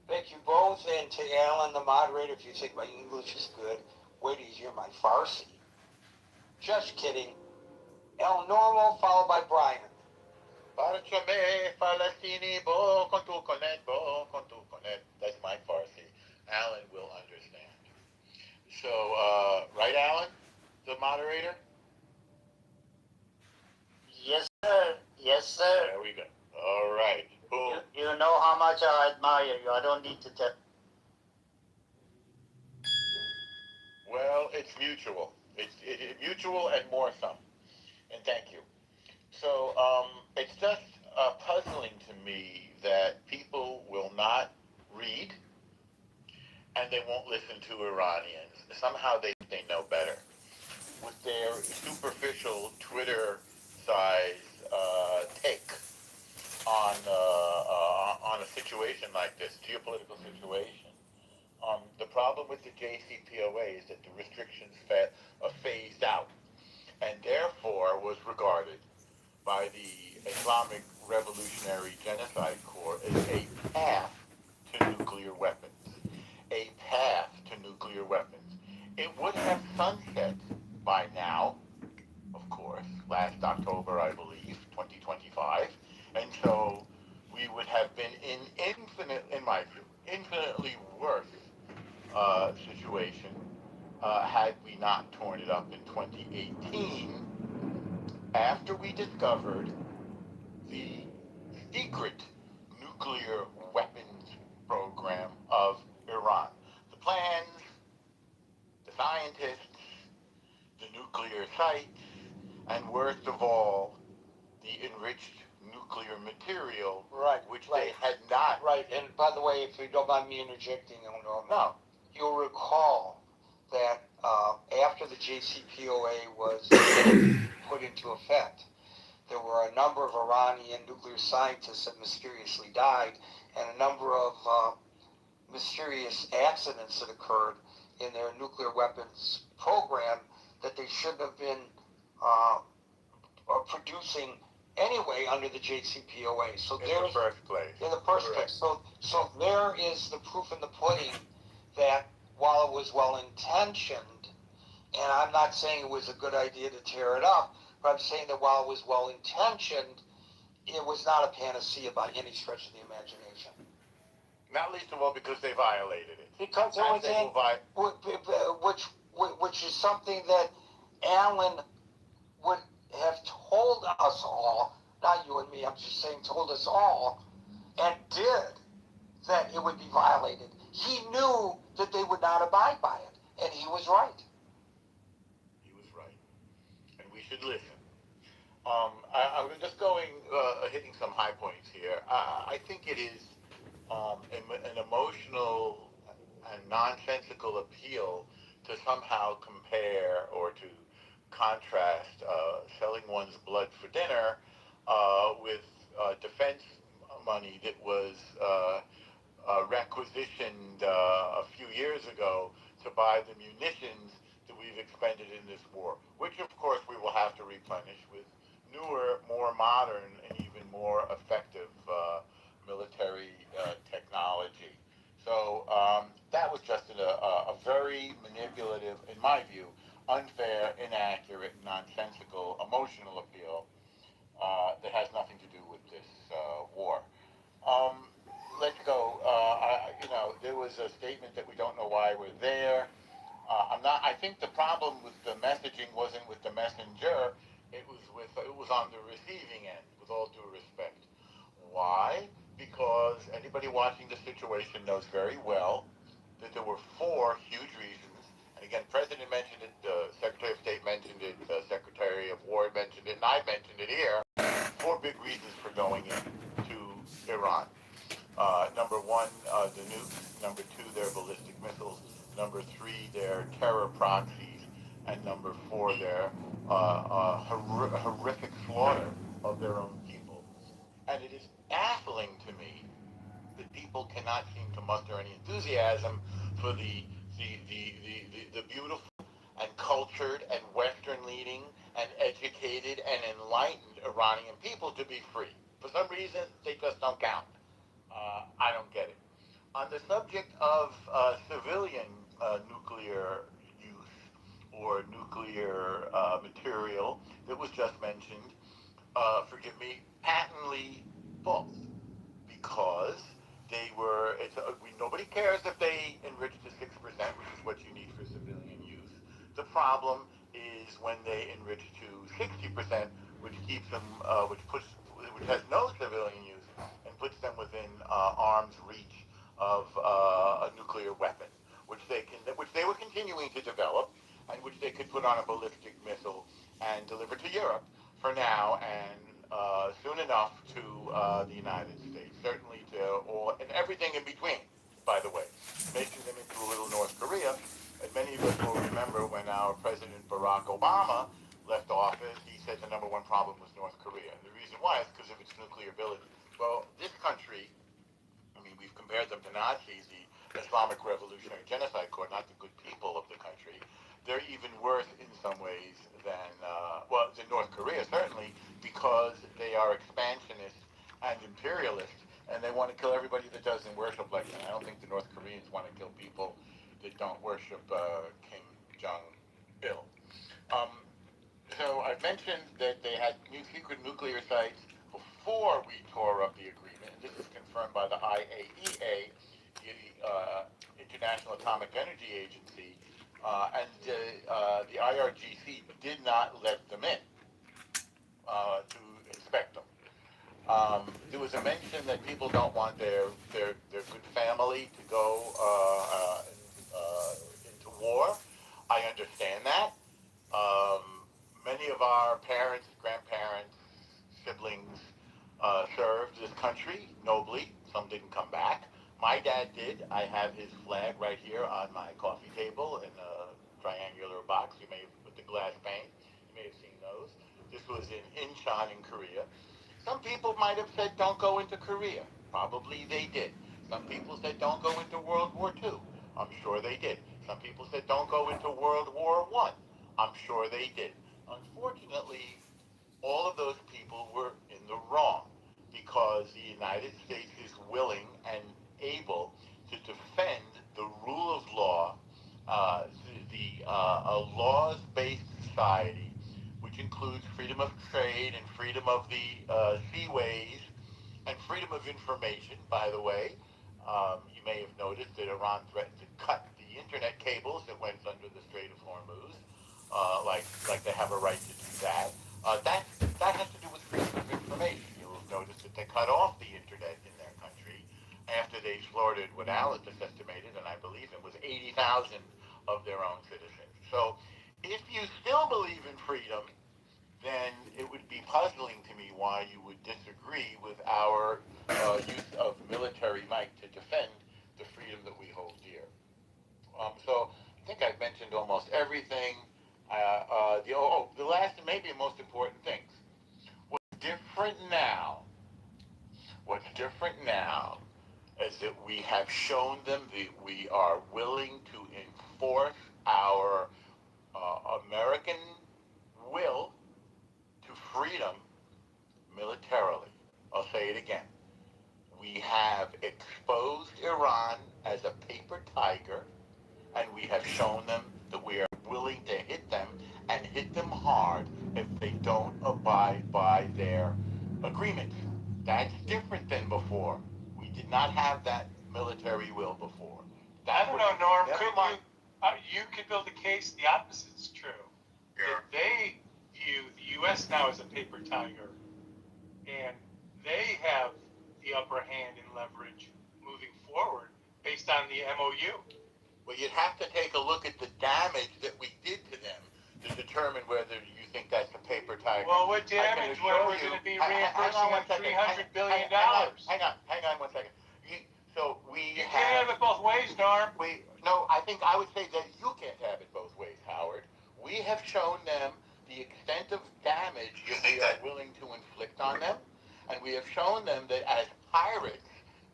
Thank you both, and to Alan, the moderator, if you think my English is good, wait till you hear my Farsi. Just kidding. El Normo, followed by Brian. That's my Farsi. Alan will understand. So, right, Alan, the moderator? Yes, sir. Yes, sir. There we go. All All right. Boom. You know how much I admire you. I don't need to tell. Well, it's mutual. It's mutual and more so. And thank you. So it's just puzzling to me that people will not read and they won't listen to Iranians. Somehow they know better. With their superficial Twitter size take on a situation like this, geopolitical situation. The problem with the JCPOA is that the restrictions phased out and therefore was regarded by the Islamic Revolutionary Genocide Corps as a path to nuclear weapons. A path to nuclear weapons. It would have sunset by now, of course, last October, I believe, 2025, and so we would have been in my view, infinitely worse situation had we not torn it up in 2018 after we discovered the secret nuclear weapons program of Iran. The plans, the scientists, the nuclear sites, and worst of all, the enriched nuclear material, which they had not. Right, and by the way, if you don't mind me interjecting, No. You'll recall that after the JCPOA was put into effect, there were a number of Iranian nuclear scientists that mysteriously died, and a number of mysterious accidents that occurred in their nuclear weapons program that they shouldn't have been producing anyway under the JCPOA. So in the first place. In the first place. So there is the proof in the pudding that while it was well intentioned, and I'm not saying it was a good idea to tear it up, but I'm saying that while it was well intentioned, it was not a panacea by any stretch of the imagination. Not least of all because they violated it. Because it was which is something that Alan would have told us all, not you and me, I'm just saying told us all, and did, that it would be violated. He knew that they would not abide by it, and he was right. He was right. And we should listen. I'm just hitting some high points here. I think it is an emotional and nonsensical appeal to somehow compare or to contrast selling one's blood for dinner with defense money that was requisitioned a few years ago to buy the munitions that we've expended in this war, which of course we will have to replenish with newer, more modern, and even more effective military technology. So that was just a very manipulative, in my view, unfair, inaccurate, nonsensical, emotional appeal that has nothing to do with this war. Let's go. There was a statement that we don't know why we're there. I think the problem with the messaging wasn't with the messenger. It was on the receiving end. With all due respect. Why? Because anybody watching the situation knows very well that there were four huge reasons. And again, President mentioned it, Secretary of State mentioned it, Secretary of War mentioned it, and I mentioned it here. Four big reasons for going into Iran. Number one, the nukes. Number two, their ballistic missiles. Number three, their terror proxies. And number four, their horrific slaughter of their own people. And it is baffling to me that people cannot seem to muster any enthusiasm for the beautiful and cultured and Western-leaning and educated and enlightened Iranian people to be free. For some reason, they just don't count. I don't get it. On the subject of civilian nuclear use or nuclear material that was just mentioned, forgive me, patently false, because they were. Nobody cares if they enrich to 6%, which is what you need for civilian use. The problem is when they enrich to 60%, which keeps them, which has no civilian use, to develop, and which they could put on a ballistic missile and deliver to Europe for now, and soon enough to the United States, certainly to all, and everything in between, by the way, making them into a little North Korea. And many of us will remember when our President Barack Obama left office, he said the number one problem was North Korea. And the reason why is because of its nuclear ability. Well, this country, I mean, we've compared them to Nazis, the Islamic Revolutionary Genocide Corps, not the good people of the country. They're even worse in some ways than, than North Korea, certainly, because they are expansionist and imperialist, and they want to kill everybody that doesn't worship like them. I don't think the North Koreans want to kill people that don't worship Kim Jong-il. So I mentioned that they had secret nuclear sites before we tore up the agreement, and this is confirmed by the IAEA, the International Atomic Energy Agency, and the IRGC did not let them in to inspect them. There was a mention that people don't want their good family to go into war. I understand that. Many of our parents, grandparents, siblings served this country nobly. Some didn't come back. My dad did. I have his flag right here on my coffee table in a triangular box. You may have, with the glass pane. You may have seen those. This was in Incheon in Korea. Some people might have said, don't go into Korea. Probably they did. Some people said, don't go into World War II. I'm sure they did. Some people said, don't go into World War I. I'm sure they did. Unfortunately, all of those people were in the wrong because the United States is willing and able to defend the rule of law, a laws-based society, which includes freedom of trade and freedom of the seaways and freedom of information, by the way. You may have noticed that Iran threatened to cut the internet cables that went under the Strait of Hormuz, like they have a right to do that. That has to do with freedom of information. You'll have noticed that they cut off the internet in their country after they slaughtered what Alice estimated, and I believe it was 80,000 of their own citizens. So if you still believe in freedom, then it would be puzzling to me why you would disagree with our use of military might to defend the freedom that we hold dear. So I think I've mentioned almost everything. The last and maybe most important things. What's different now is that we have shown them that we are willing to enforce our American will to freedom militarily. I'll say it again. We have exposed Iran as a paper tiger, and we have shown them that we are willing to hit them and hit them hard if they don't abide by their agreements. That's different than before. We did not have that military will before. I don't know, Norm. You could build a case the opposite's true. Yeah. That they view the U.S. now as a paper tiger, and they have the upper hand in leverage moving forward based on the MOU. Well, you'd have to take a look at the damage that we did to them to determine whether you think that's a paper tiger. Well, what damage when we're going to be reimbursing them $300 billion? Hang on 1 second. You can't have it both ways, Norm. I think I would say that you can't have it both ways, Howard. We have shown them the extent of damage that we are willing to inflict on them, and we have shown them that as pirates,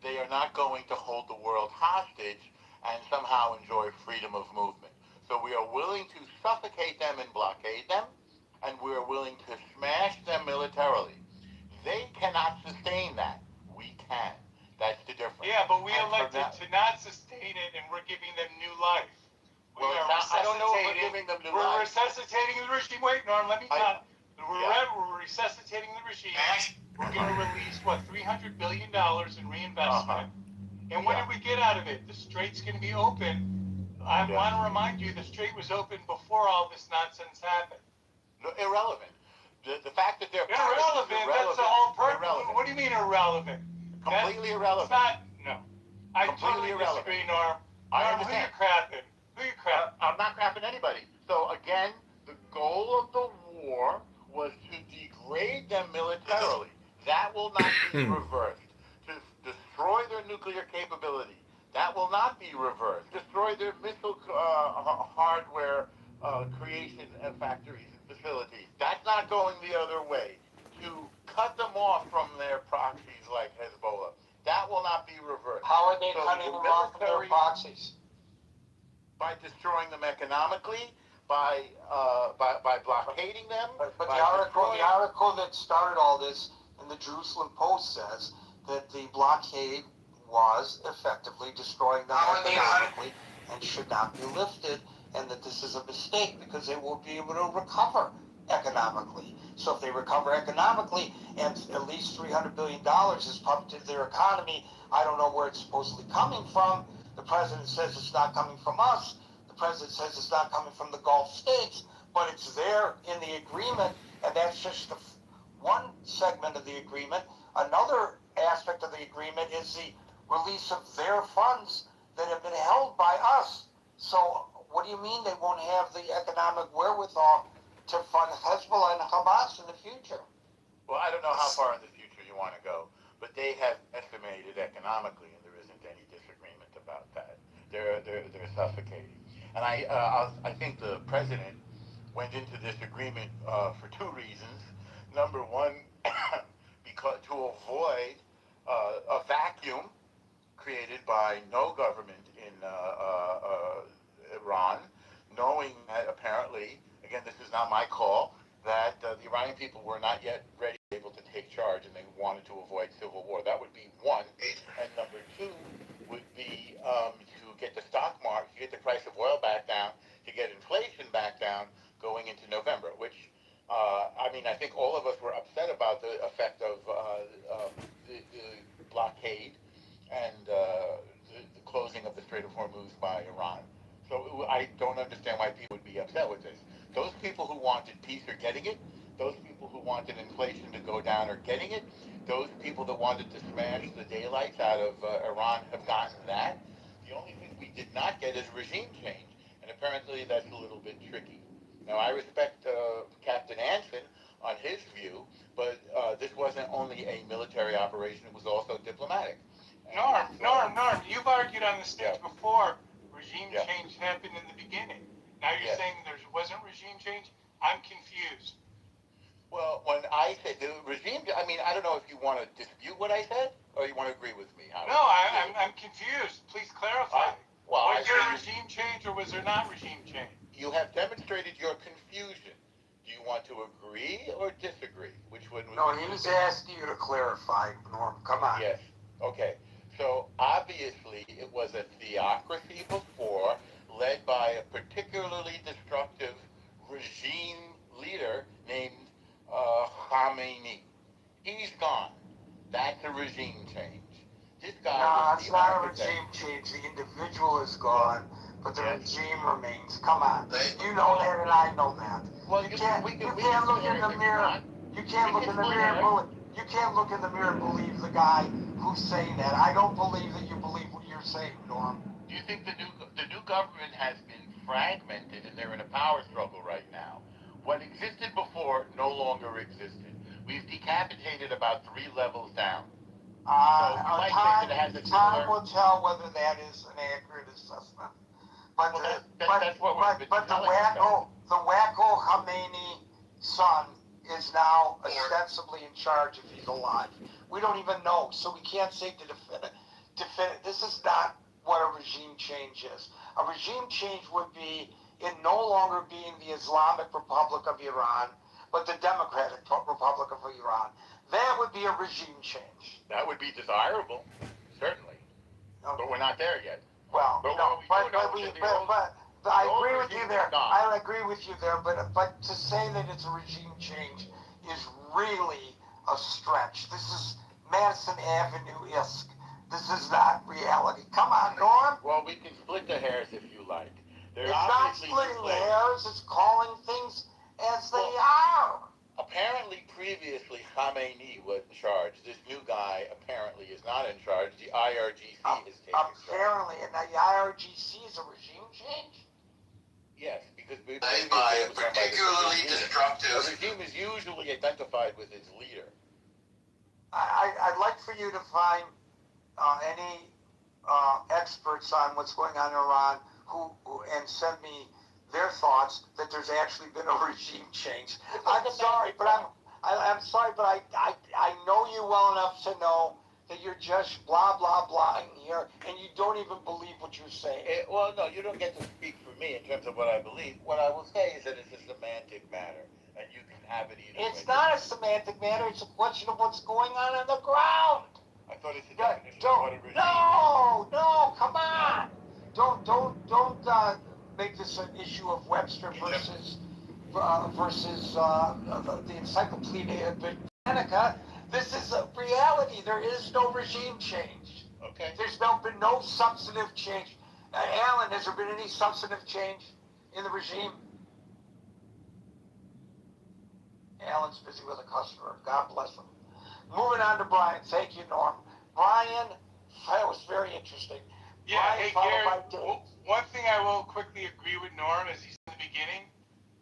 they are not going to hold the world hostage and somehow enjoy freedom of movement. So we are willing to suffocate them and blockade them, and we are willing to smash them militarily. They cannot sustain that. We can. That's the difference. Yeah, but we elected to not sustain it, and we're giving them new life. I don't know if we're giving them new life. We're resuscitating the regime. Wait, Norm, let me talk. We're resuscitating the regime. We're going to release, $300 billion in reinvestment. And when did we get out of it? The strait's going to be open. I want to remind you, the strait was open before all this nonsense happened. No, irrelevant. The fact that they're irrelevant. That's the whole purpose. What do you mean irrelevant? Completely irrelevant. It's not. No. I totally disagree, Norm. I Norm, understand. Who are you crapping? I'm not crapping anybody. So again, the goal of the war was to degrade them militarily. That will not be reversed. To destroy their nuclear capability. That will not be reversed. Destroy their missile hardware creation factories and facilities. That's not going the other way. To cut them off from their proxies like Hezbollah. That will not be reversed. How are they So cutting the them off from their military, proxies? by destroying them economically, by blockading them. But by the article that started all this in the Jerusalem Post says that the blockade was effectively destroying them economically and should not be lifted, and that this is a mistake because they won't be able to recover economically. So if they recover economically and at least $300 billion is pumped into their economy, I don't know where it's supposedly coming from. The president says it's not coming from us. The president says it's not coming from the Gulf states, but it's there in the agreement, and that's just one segment of the agreement. Another aspect of the agreement is the release of their funds that have been held by us. So what do you mean they won't have the economic wherewithal to fund Hezbollah and Hamas in the future? Well, I don't know how far in the future you want to go, but they have estimated economically, and there isn't any disagreement about that. They're suffocating, and I think the president went into this agreement for two reasons. Number one, because to avoid a vacuum created by no government in Iran, knowing that apparently, again, this is not my call, that the Iranian people were not yet ready, able to take charge, and they wanted to avoid civil war. That would be one. And number two would be to get the stock market, to get the price of oil back down, to get inflation back down going into November, which, I think all of us were upset about the effect of the blockade and the closing of the Strait of Hormuz by Iran. So I don't understand why people would be upset with this. Those people who wanted peace are getting it. Those people who wanted inflation to go down are getting it. Those people that wanted to smash the daylights out of Iran have gotten that. The only thing we did not get is regime change, and apparently that's a little bit tricky. Now, I respect Captain Anson on his view, but this wasn't only a military operation, it was also diplomatic. Norm, you've argued on the stage before regime Yeah. change happened in the beginning. Now you're saying there wasn't regime change? I'm confused. Well, when I say the regime, I don't know if you want to dispute what I said or you want to agree with me, Howard. No, I'm confused. Please clarify. Was there regime change or was there not regime change? You have demonstrated your confusion. Do you want to agree or disagree? Which one would No, he's asking you to clarify, Norm. Come on. Yes. Okay. So obviously it was a theocracy before, led by a particularly destructive regime leader named Khamenei. He's gone. That's a regime change. This guy was it's the not architect. a regime change. The individual is gone, but the regime remains. Come on. You know that and I know that. Well, You can't look in the mirror. You can't look in the mirror. You can't look in the mirror and believe the guy who's saying that. I don't believe that you believe what you're saying, Norm. Do you think the new government has been fragmented and they're in a power struggle right now? What existed before no longer existed. We've decapitated about 3 levels down. Time will tell whether that is an accurate assessment. But the wacko Khamenei son is now ostensibly in charge if he's alive. We don't even know, so we can't say to definitive. This is not what a regime change is. A regime change would be in no longer being the Islamic Republic of Iran, but the Democratic Republic of Iran. That would be a regime change. That would be desirable, certainly. Okay. But we're not there yet. Well, but I agree with you there. I agree with you there, but to say that it's a regime change is really a stretch. This is Madison Avenue-esque. This is not reality. Come on, Norm. Well, we can split the hairs if you like. It's not splitting the hairs. It's calling things as they are. Apparently, previously, Khamenei was in charge. This new guy apparently is not in charge. The IRGC is taking charge. Apparently, and the IRGC is a regime change? Yes, because by a particularly destructive. a regime is usually identified with its leader. I'd like for you to find any experts on what's going on in Iran who and send me their thoughts that there's actually been a regime change. I'm sorry, but I'm sorry, but I know you well enough to know that you're just blah blah blah in here, and you don't even believe what you're saying. Well, no, you don't get to speak for me in terms of what I believe. What I will say is that it's a semantic matter, and you can have it either way. It's not a semantic matter. It's a question of what's going on the ground. I thought it's a definition of what a regime. No, come on. Don't make this an issue of Webster versus the Encyclopedia Britannica. This is a reality. There is no regime change. Okay. There's been no substantive change. Alan, has there been any substantive change in the regime? Alan's busy with a customer. God bless him. Moving on to Brian. Thank you, Norm. Brian, that was very interesting. Yeah, Brian, hey, Gary, Dave. one thing I will quickly agree with Norm, as he said in the beginning,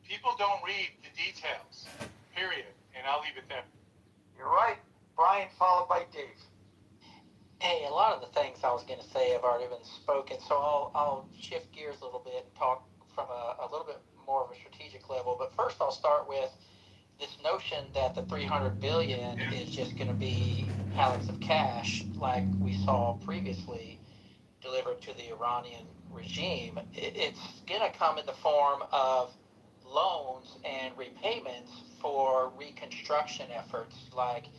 people don't read the details, period. And I'll leave it there. You're right. Brian, followed by Dave. Hey, a lot of the things I was going to say have already been spoken, so I'll shift gears a little bit and talk from a little bit more of a strategic level. But first, I'll start with this notion that the $300 billion is just going to be pallets of cash, like we saw previously delivered to the Iranian regime. It's going to come in the form of loans and repayments for reconstruction efforts, like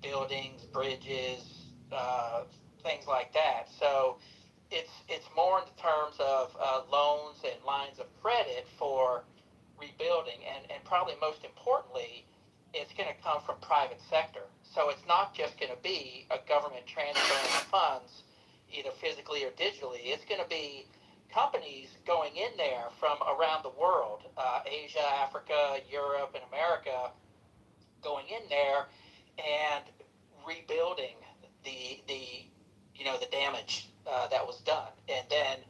buildings, bridges, things like that. So it's more in terms of loans and lines of credit for rebuilding, and probably most importantly, it's going to come from private sector. So it's not just going to be a government transferring funds, either physically or digitally. It's going to be companies going in there from around the world, Asia, Africa, Europe, and America, going in there and rebuilding the damage that was done. And then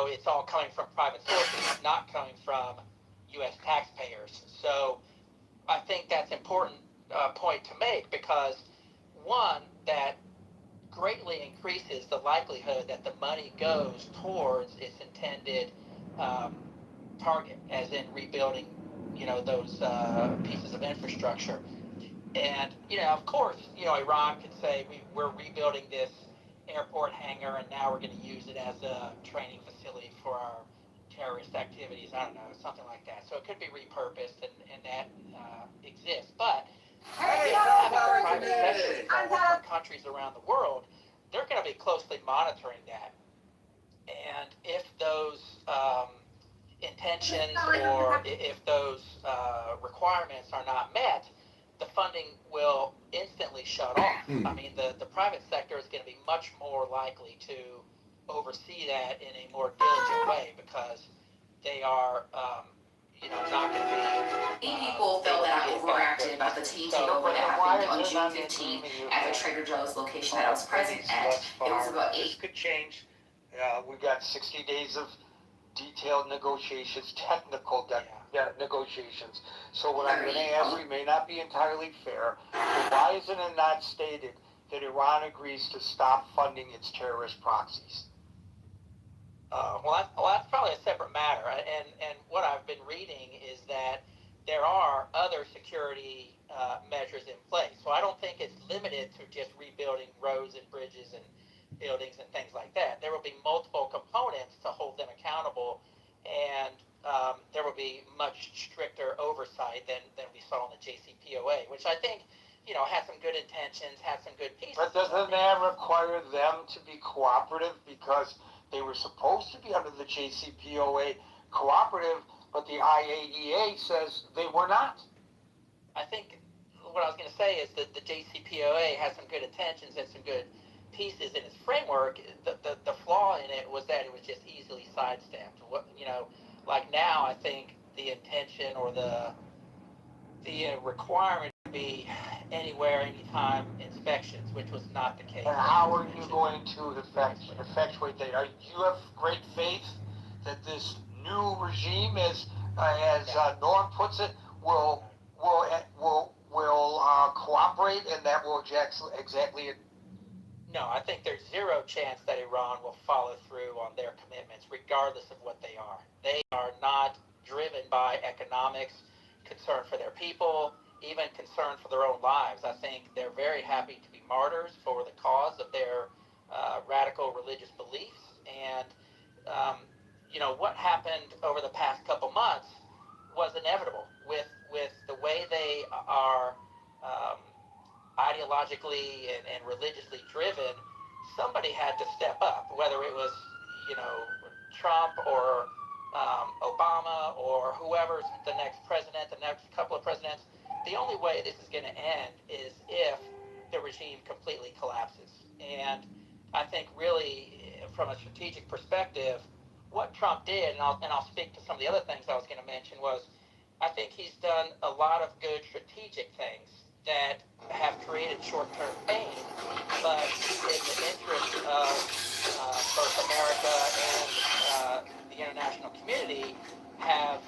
it's all coming from private sources, not coming from U.S. taxpayers. So I think that's an important point to make, because one, that greatly increases the likelihood that the money goes towards its intended target, as in rebuilding, those pieces of infrastructure. And, of course, Iran could say we're rebuilding this airport hangar and now we're going to use it as a training facility for our terrorist activities. I don't know, something like that. So it could be repurposed, and that exists. But private sector involved from countries around the world, they're going to be closely monitoring that. And if those intentions or if those requirements are not met, the funding will instantly shut off. I mean, the private sector is going to be much more likely to oversee that in a more diligent way, because they are, not going to be... People felt that I overreacted about the team takeover that happened on June 15th at the Trader Joe's location that I was present at. It was about 8. This could change. We've got 60 days of detailed negotiations, technical negotiations. So what I'm going to ask you may not be entirely fair, but why isn't it not stated that Iran agrees to stop funding its terrorist proxies? Well, that's probably a separate matter. And what I've been reading is that there are other security measures in place. So I don't think it's limited to just rebuilding roads and bridges and buildings and things like that. There will be multiple components to hold them accountable, and there will be much stricter oversight than we saw in the JCPOA, which I think, has some good intentions, has some good pieces. But doesn't that require them to be cooperative, because they were supposed to be under the JCPOA cooperative, but the IAEA says they were not? I think what I was going to say is that the JCPOA has some good intentions and some good pieces in its framework. The flaw in it was that it was just easily sidestepped. Like now, I think the intention or the requirement to be anywhere, anytime inspections, which was not the case. And how are you going to effectuate that? You have great faith that this new regime, as Norm puts it, will cooperate, and that will exactly. No, I think there's zero chance that Iran will follow through on their commitments, regardless of what they are. They are not driven by economics, concern for their people, even concern for their own lives. I think they're very happy to be martyrs for the cause of their radical religious beliefs. And, what happened over the past couple months was inevitable with the way they are ideologically and religiously driven. Somebody had to step up, whether it was, Trump or Obama or whoever's the next president, the next couple of presidents. The only way this is going to end is if the regime completely collapses. And I think really, from a strategic perspective, what Trump did, and I'll speak to some of the other things I was going to mention, was I think he's done a lot of good strategic things that have created short-term pain, but in the interest of both America and the international community, have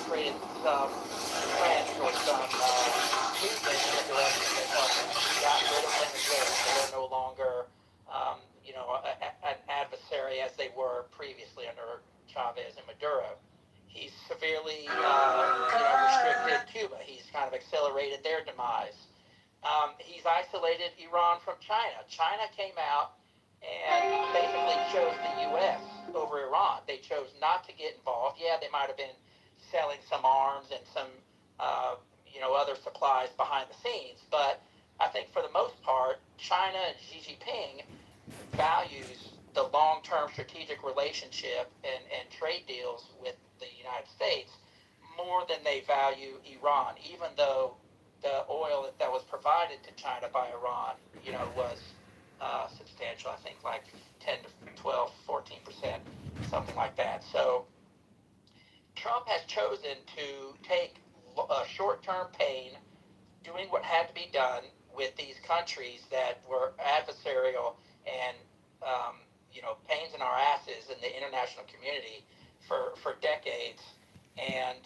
created some trend or some movement in the direction that got rid of Venezuela. They are no longer, an adversary as they were previously under Chavez and Maduro. He's severely, restricted Cuba. He's kind of accelerated their demise. He's isolated Iran from China. China came out and basically chose the U.S. over Iran. They chose not to get involved. Yeah, they might have been selling some arms and some, other supplies behind the scenes, but I think for the most part, China and Xi Jinping values the long-term strategic relationship and trade deals with the United States more than they value Iran, even though the oil that was provided to China by Iran, was substantial. I think like 10 to 12, 14%, something like that. So Trump has chosen to take short-term pain, doing what had to be done with these countries that were adversarial and pains in our asses in the international community for decades, and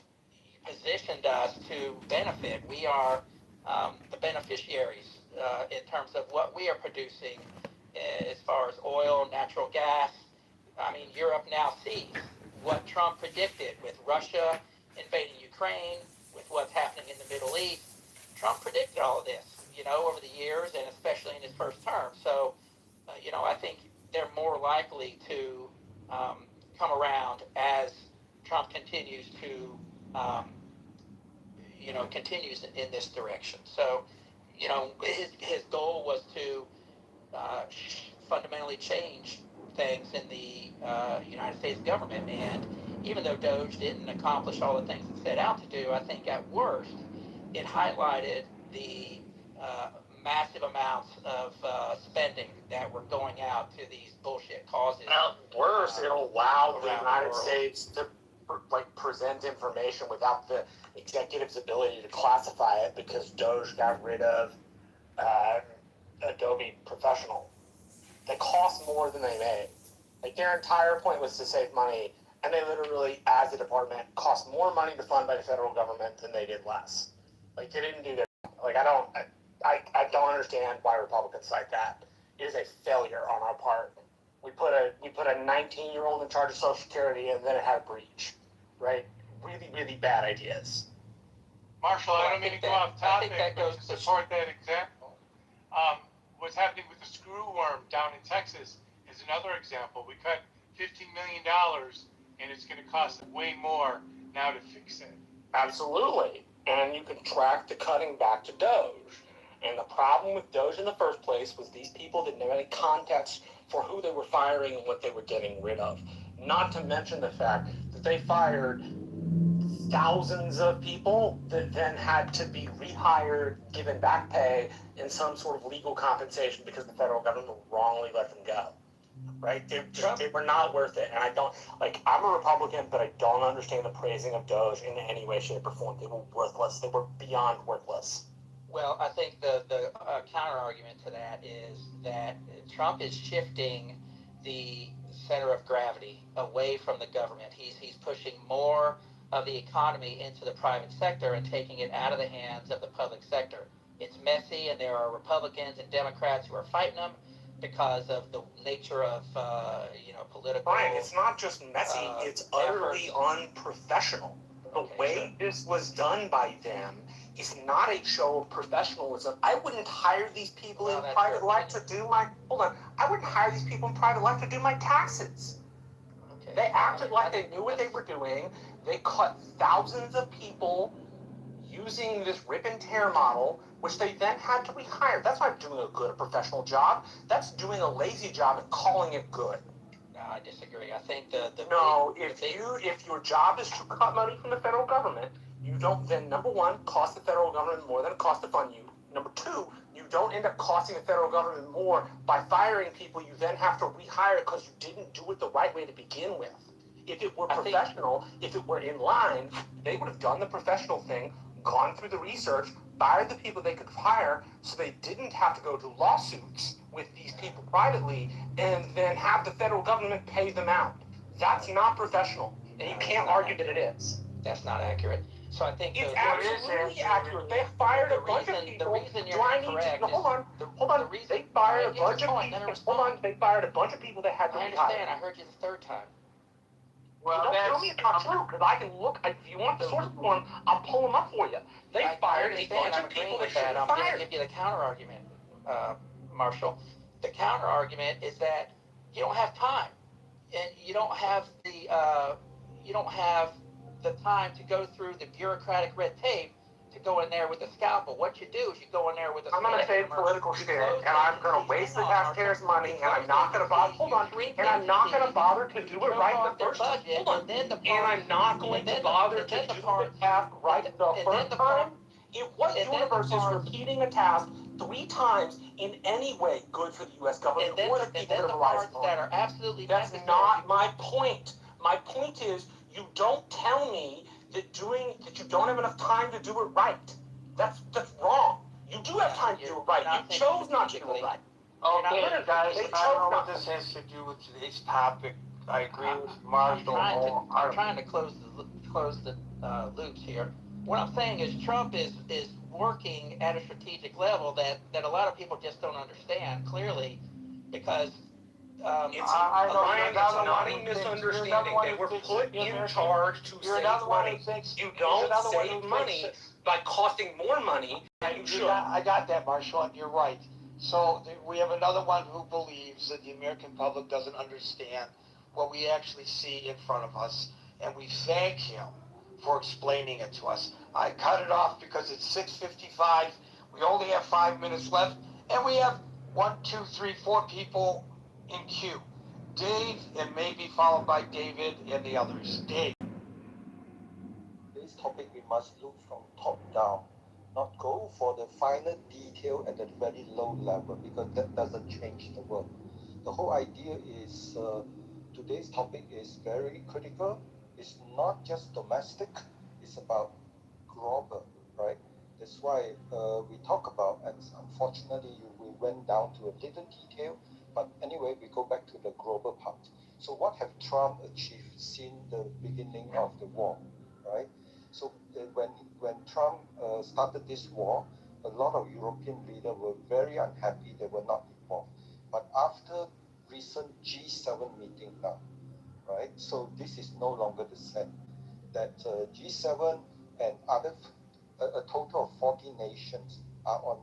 positioned us to benefit. We are the beneficiaries in terms of what we are producing as far as oil, natural gas. I mean, Europe now sees what Trump predicted with Russia invading Ukraine, with what's happening in the Middle East. Trump predicted all of this, over the years, and especially in his first term. So, I think they're more likely to come around as Trump continues to, continues in this direction. So, his goal was to fundamentally change things in the United States government. And even though Doge didn't accomplish all the things it set out to do, I think at worst, it highlighted the massive amounts of spending that were going out to these bullshit causes. At worst, it allowed the United States to present information without the executive's ability to classify it, because Doge got rid of Adobe Professional. They cost more than they made. Their entire point was to save money, and they literally, as a department, cost more money to fund by the federal government than they did less. They didn't do that. I don't understand why Republicans cite that. It is a failure on our part. We put a 19-year-old in charge of Social Security, and then it had a breach, right? Really, really bad ideas. Marshall, I don't mean to go off topic, but to support that example, what's happening with the screw worm down in Texas is another example. We cut $15 million, and it's going to cost way more now to fix it. Absolutely. And you can track the cutting back to Doge. And the problem with Doge in the first place was these people didn't have any context for who they were firing and what they were getting rid of. Not to mention the fact that they fired thousands of people that then had to be rehired, given back pay, and some sort of legal compensation because the federal government wrongly let them go. Right? They were not worth it. And I'm a Republican, but I don't understand the praising of Doge in any way, shape, or form. They were worthless. They were beyond worthless. Well, I think the counter argument to that is that Trump is shifting the center of gravity away from the government. He's pushing more of the economy into the private sector and taking it out of the hands of the public sector. It's messy, and there are Republicans and Democrats who are fighting them because of the nature of political. Brian, it's not just messy; it's utterly unprofessional. The way this was done by them is not a show of professionalism. I wouldn't hire these people in private life to do my. Hold on, I wouldn't hire these people in private life to do my taxes. Okay. They acted like they knew what they were doing. They cut thousands of people using this rip and tear model, which they then had to rehire. That's not doing a good, professional job. That's doing a lazy job and calling it good. No, I disagree. I think if your job is to cut money from the federal government, you don't then, number one, cost the federal government more than it costs to fund you. Number two, you don't end up costing the federal government more by firing people you then have to rehire because you didn't do it the right way to begin with. If it were professional, if it were in line, they would have done the professional thing, gone through the research, fired the people they could hire so they didn't have to go to lawsuits with these people privately and then have the federal government pay them out. That's not professional, and you can't argue that it is. That's not accurate. So I think it's absolutely accurate. They fired a bunch of people. The reason you're incorrect is hold on. They fired a bunch of people. Hold on. They fired a bunch of people that had to retire. I understand. I heard you the third time. Well, don't tell me it's not true, because I can look. If you want the source for them, I'll pull them up for you. They fired a bunch of people that should have fired. I'm going to give you the counter argument, Marshall. The counter argument is that you don't have time, and you don't have the time to go through the bureaucratic red tape to go in there with a scalpel. What you do is you go in there with a. I'm going to say political shit, and I'm going to waste the taxpayers' money, and I'm not going to bother. Hold on, and I'm not going to bother to do it right the first time. Hold on, and I'm not going to bother to do the task right the first time. What universe is repeating a task 3 times in any way good for the U.S. government or the people that relies on that are absolutely. That's not my point. My point is, you don't tell me that you don't have enough time to do it right. That's wrong. You do have time to do it right. You chose not to do it right. Okay, guys, I don't know what this has to do with today's topic. I agree with Marshall. I'm trying to close the loops here. What I'm saying is Trump is working at a strategic level that a lot of people just don't understand clearly, because it's not a misunderstanding. They were put in charge to save money. You don't save money by costing more money than you should. I got that, Marshall, and you're right. So we have another one who believes that the American public doesn't understand what we actually see in front of us, and we thank him for explaining it to us. I cut it off because it's 6:55. We only have 5 minutes left, and we have 1, 2, 3, 4 people in queue. Dave, and maybe followed by David and the others. Dave. This topic we must look from top down, not go for the finer detail at a very low level, because that doesn't change the world. The whole idea is today's topic is very critical. It's not just domestic, it's about global, right? That's why we talk about, and unfortunately we went down to a little detail, but anyway, we go back to the global part. So what have Trump achieved since the beginning of the war, right? So when Trump started this war, a lot of European leaders were very unhappy they were not involved. But after recent G7 meeting now, right? So this is no longer the same. That G7 and other, a total of 40 nations are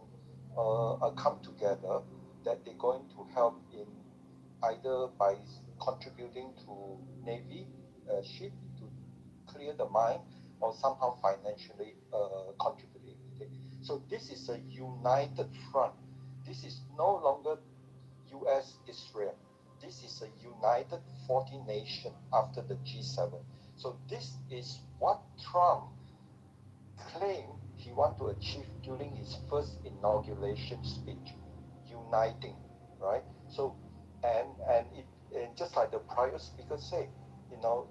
come together, that they're going to help in either by contributing to Navy ship to clear the mine, or somehow financially contributing. Okay? So this is a united front. This is no longer U.S. Israel. This is a united 40 nation after the G7. So this is what Trump claimed he want to achieve during his first inauguration speech, uniting, right? So and just like the prior speaker said, you know,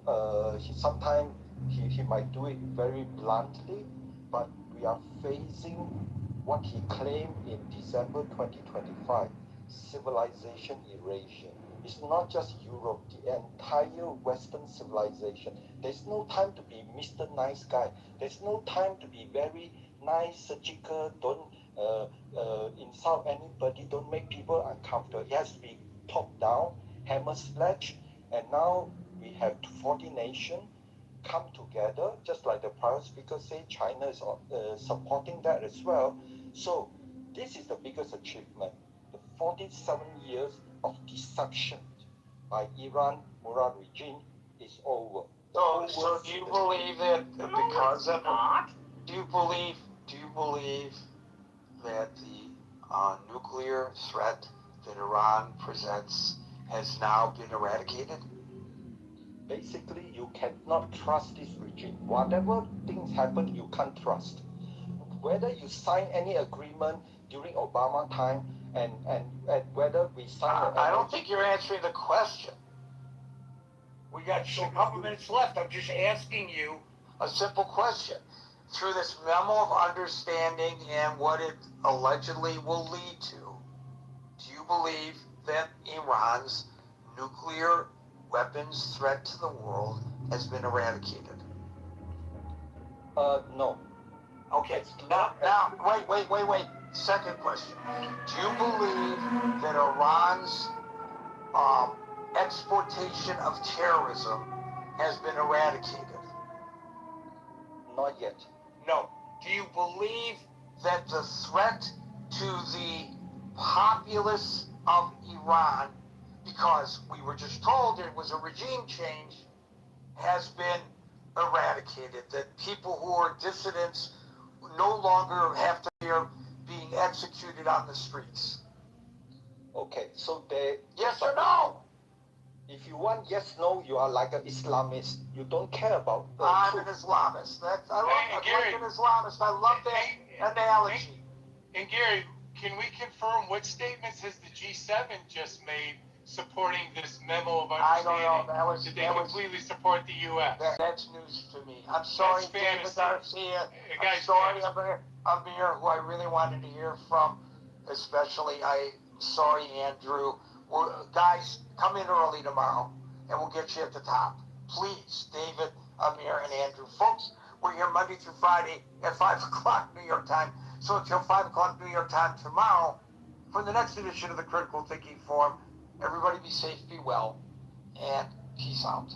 sometimes he might do it very bluntly, but we are facing what he claimed in December 2025, civilization erasure. It's not just Europe, the entire Western civilization. There's no time to be Mr. Nice Guy. There's no time to be very nice, surgical, don't insult anybody, don't make people uncomfortable. It has to be top down, hammer sledge, and now we have 40 nations come together, just like the prior speaker said, China is supporting that as well. So this is the biggest achievement. The 47 years of deception by Iran Murad regime is over. So do you believe that because of do you believe that the nuclear threat that Iran presents has now been eradicated? Basically, you cannot trust this regime. Whatever things happen, you can't trust. Whether you sign any agreement during Obama time and whether we sign I don't think you're answering the question. We got a couple minutes left. I'm just asking you a simple question. Through this memo of understanding and what it allegedly will lead to, do you believe that Iran's nuclear weapons threat to the world has been eradicated? No. Okay. Now, wait. Second question. Do you believe that Iran's exportation of terrorism has been eradicated? Not yet. No. Do you believe that the threat to the populace of Iran, because we were just told it was a regime change, has been eradicated? That people who are dissidents no longer have to fear being executed on the streets? Okay, so they... Yes or no? If you want yes, no, you are like an Islamist. You don't care about the I'm truth. an Islamist. I'm Gary, like an Islamist. I love that analogy. And Gary, can we confirm what statements has the G7 just made supporting this memo of understanding? I don't know. Did they completely support the U.S.? That's news to me. I'm sorry, David Garcia. I'm Guys, sorry, Amir, who I really wanted to hear from, especially. I'm sorry, Andrew. Guys, come in early tomorrow, and we'll get you at the top. Please, David, Amir, and Andrew. Folks, we're here Monday through Friday at 5 o'clock New York time. So until 5 o'clock New York time tomorrow, for the next edition of the Critical Thinking Forum, everybody be safe, be well, and peace out.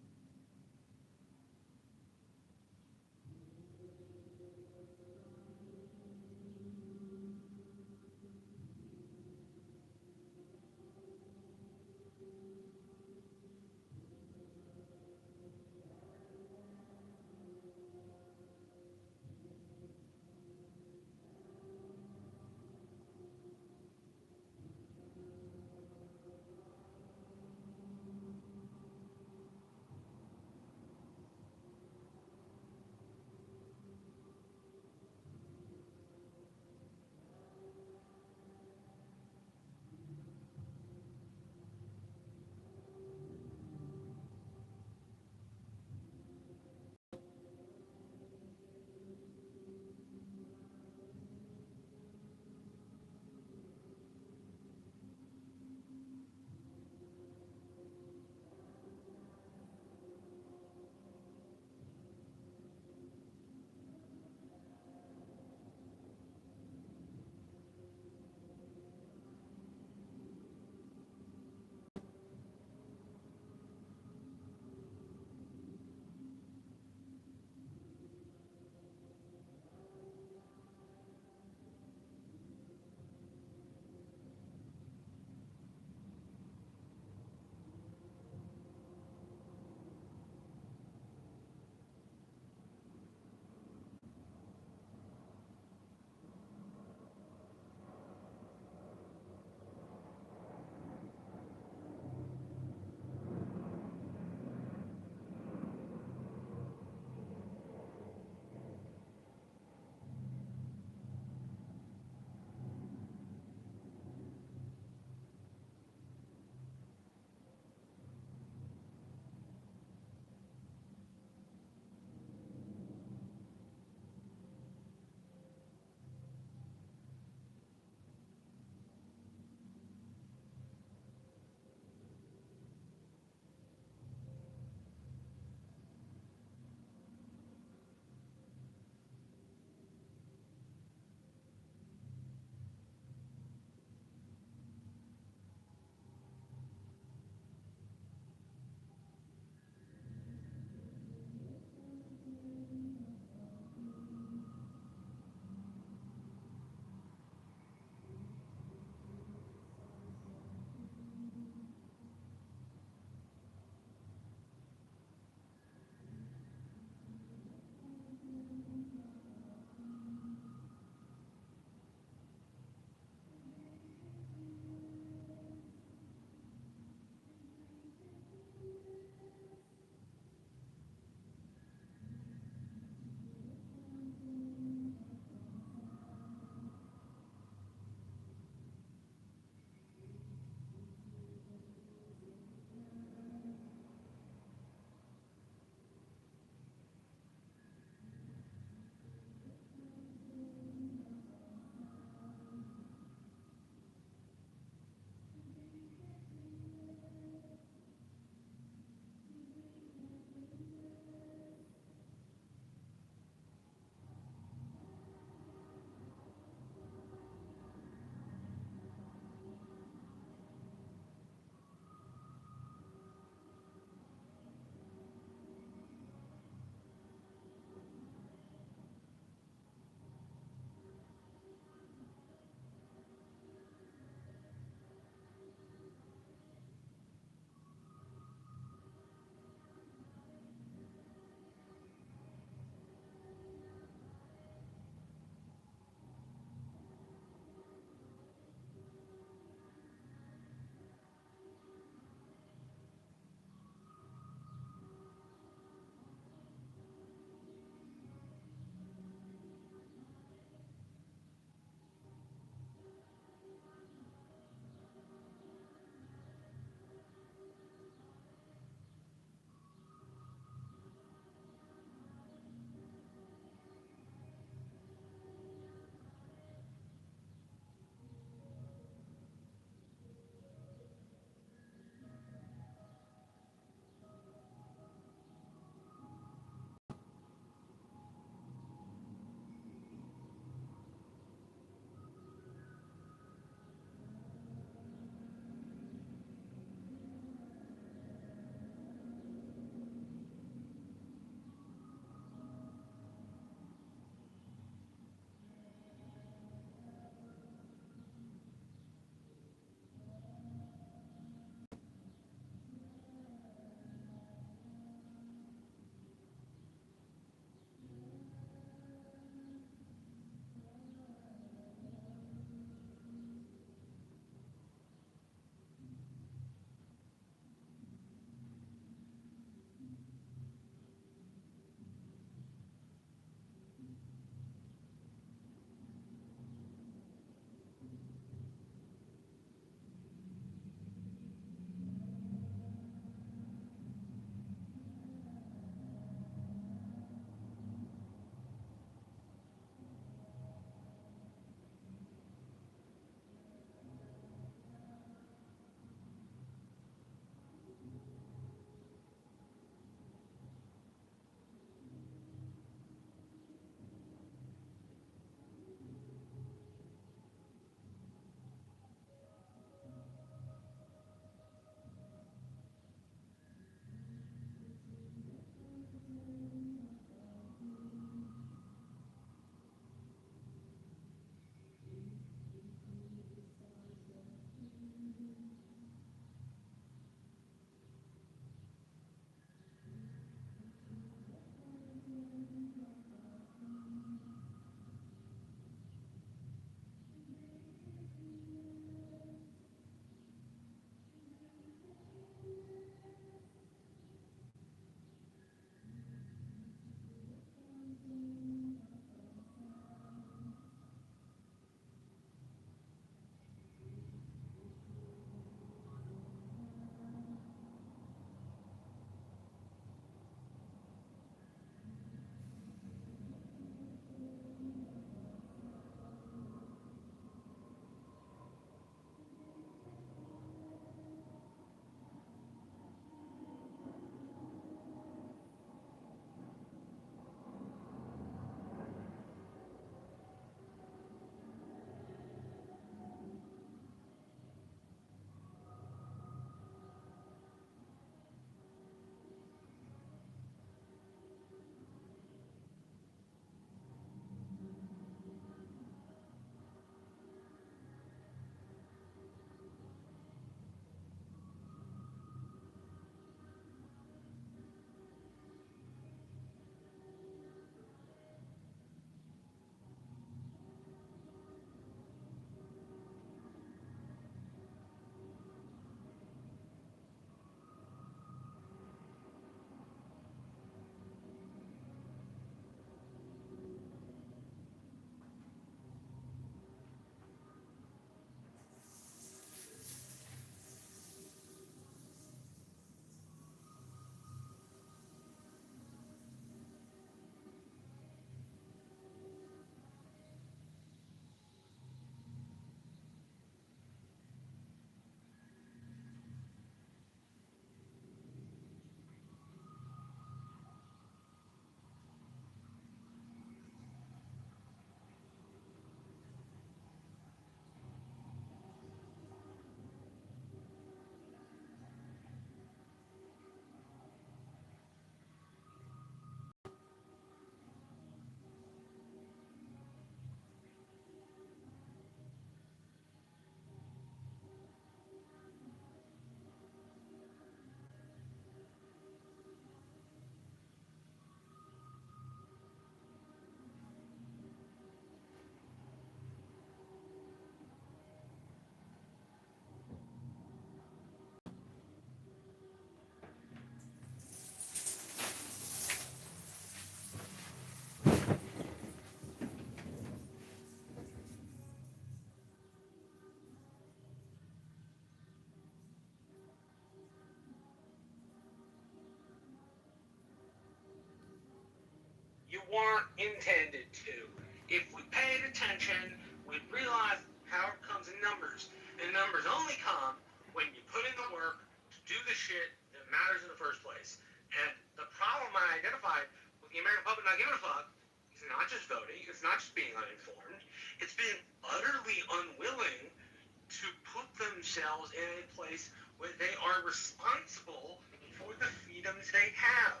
weren't intended to. If we paid attention, we'd realize power comes in numbers. And numbers only come when you put in the work to do the shit that matters in the first place. And the problem I identified with the American public not giving a fuck is not just voting, it's not just being uninformed, it's being utterly unwilling to put themselves in a place where they are responsible for the freedoms they have.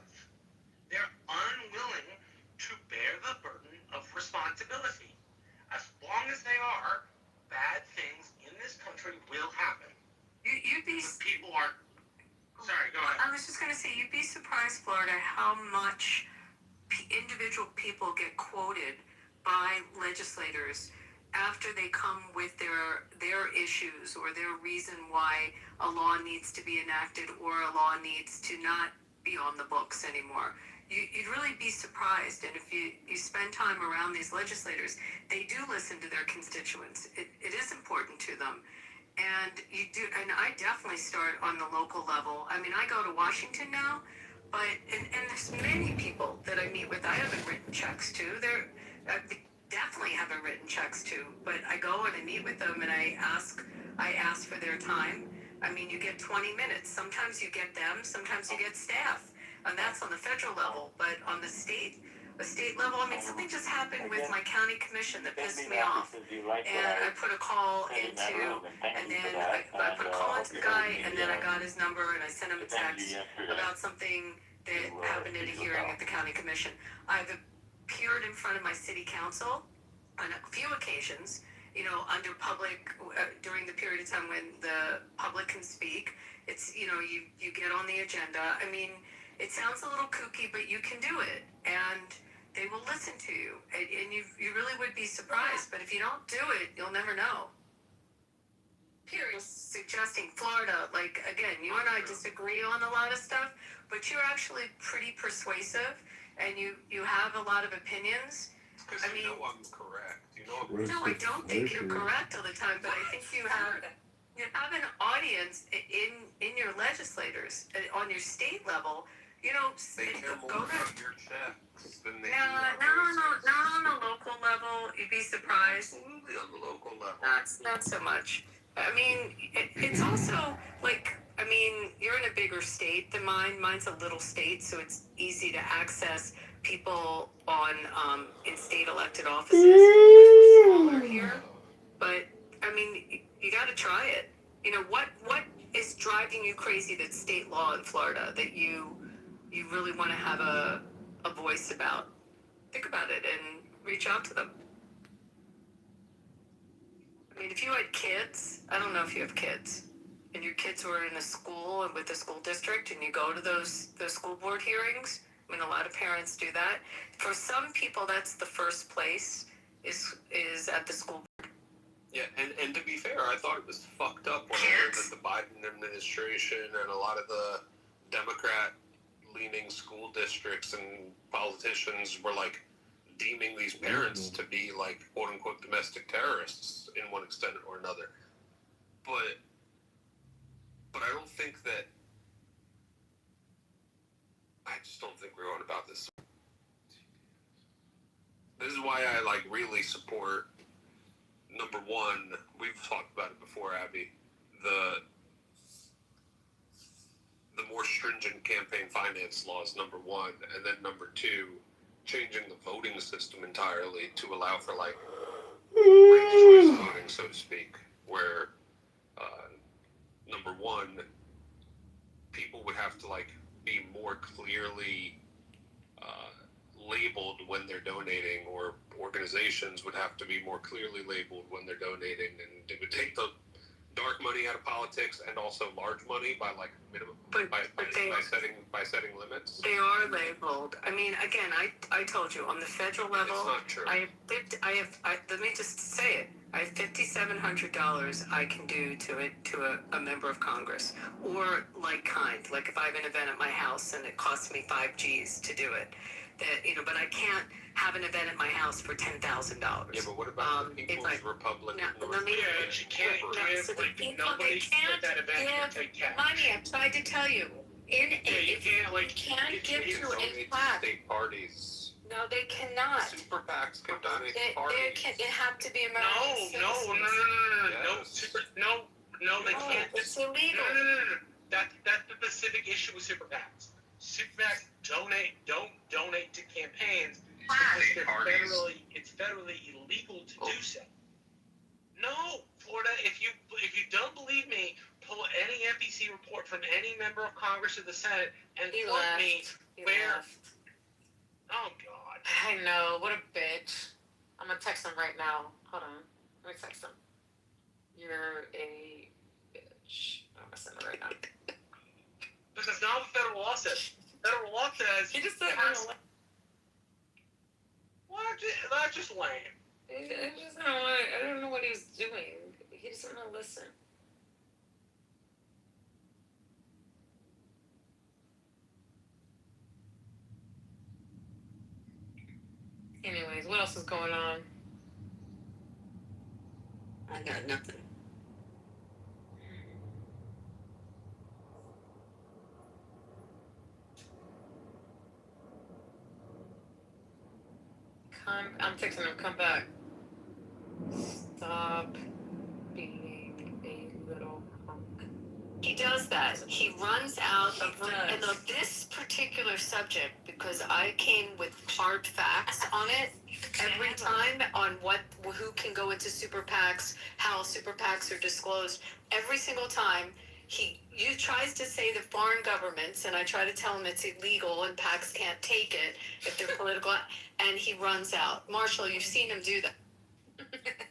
They're unwilling to bear the burden of responsibility. As long as they are, bad things in this country will happen. You'd be. People are. Sorry, go ahead. I was just going to say, you'd be surprised, Florida, how much individual people get quoted by legislators after they come with their issues or their reason why a law needs to be enacted or a law needs to not be on the books anymore. You'd really be surprised. And if you spend time around these legislators, they do listen to their constituents. It is important to them. And you do, and I definitely start on the local level. I mean, I go to Washington now, but and there's many people that I meet with I haven't written checks to. I definitely haven't written checks to, but I go and I meet with them and I ask for their time. I mean, you get 20 minutes. Sometimes you get them, sometimes you get staff. And that's on the federal level, but on the state level, I mean, something just happened with my county commission that pissed me off. And I put a call into, and then I put a call into the guy, and then I got his number, and I sent him a text about something that happened at a hearing at the county commission. I've appeared in front of my city council on a few occasions, you know, under public, during the period of time when the public can speak. It's, you know, you get on the agenda. I mean, it sounds a little kooky, but you can do it, and they will listen to you, and you really would be surprised. But if you don't do it, you'll never know. Period. Suggesting Florida, like, again, you and I disagree on a lot of stuff, but you're actually pretty persuasive, and you have a lot of opinions. Because I mean, I'm correct. No, I don't think you're correct all the time, but I think you have an audience in your legislators on your state level. You know, They care more about your checks than they do not on the local level. You'd be surprised. Absolutely on the local level. Not so much. I mean, it's also like, I mean, you're in a bigger state than mine. Mine's a little state, so it's easy to access people on in state elected offices because we're smaller here. But I mean, you got to try it. You know, what is driving you crazy that's state law in Florida that you really want to have a voice about? Think about it and reach out to them. I mean, if you had kids, I don't know if you have kids, and your kids were in a school and with a school district, and you go to those school board hearings. I mean, a lot of parents do that. For some people, that's the first place is at the school board. Yeah, and to be fair, I thought it was fucked up when I heard that the Biden administration and a lot of the Democrat-leaning school districts and politicians were like deeming these parents to be like quote-unquote domestic terrorists in one extent or another. But I don't think that. I just don't think we're on about this. This is why I like really support. Number one, we've talked about it before, Abby. The more stringent campaign finance laws, number one, and then number two, changing the voting system entirely to allow for like ranked choice voting, so to speak, where number one, people would have to like be more clearly labeled when they're donating, or organizations would have to be more clearly labeled when they're donating, and it would take the dark money out of politics and also large money by like minimum by setting limits. They are labeled. I mean, again, I told you on the federal level. It's not true. Let me just say it. I have $5,700 I can do to a member of Congress, or like if I have an event at my house and it costs me $5,000 to do it. But I can't have an event at my house for $10,000. Yeah, but what about the People's Republic of North Korea? But you can't give, nobody at that event can take cash. Money, I've tried to tell you. You can't give to a class. State parties No, they cannot. Super PACs can donate They parties. can. It have to be American No, citizens. no, they can't. It's illegal. No. That's the specific issue with super PACs. Super PACs don't donate to campaigns because it's federally illegal to do so. No, Florida, if you don't believe me, pull any FEC report from any member of Congress or the Senate and quote me where. Oh God. I know, what a bitch. I'm gonna text him right now. Hold on. Let me text him. You're a bitch. I'm gonna send it right now. Because that's not what federal law says. Federal law says He just said what? That's just lame. I don't know what he's doing. He doesn't want to listen. Anyways, what else is going on? I got nothing. I'm texting him, come back. Stop being a little punk. He does that. He runs out of and on this particular subject, because I came with hard facts on it every time on who can go into super PACs, how super PACs are disclosed. Every single time he tries to say the foreign governments, and I try to tell him it's illegal and PACs can't take it if they're political, and he runs out. Marshall, you've seen him do that.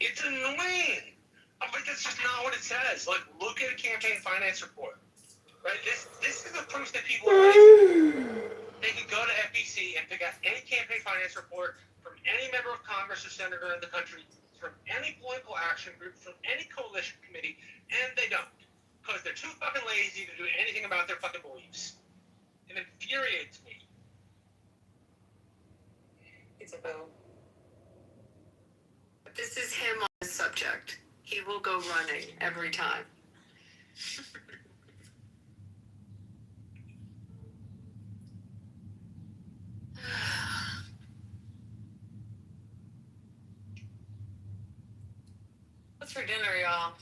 It's annoying. But that's just not what it says. Like, look at a campaign finance report. Right? This is the proof that people are like, they can go to FEC and pick out any campaign finance report from any member of Congress or senator in the country, from any political action group, from any coalition committee, and they don't. Because they're too fucking lazy to do anything about their fucking beliefs. It infuriates me. It's a vote. This is him on the subject. He will go running every time. What's for dinner, y'all?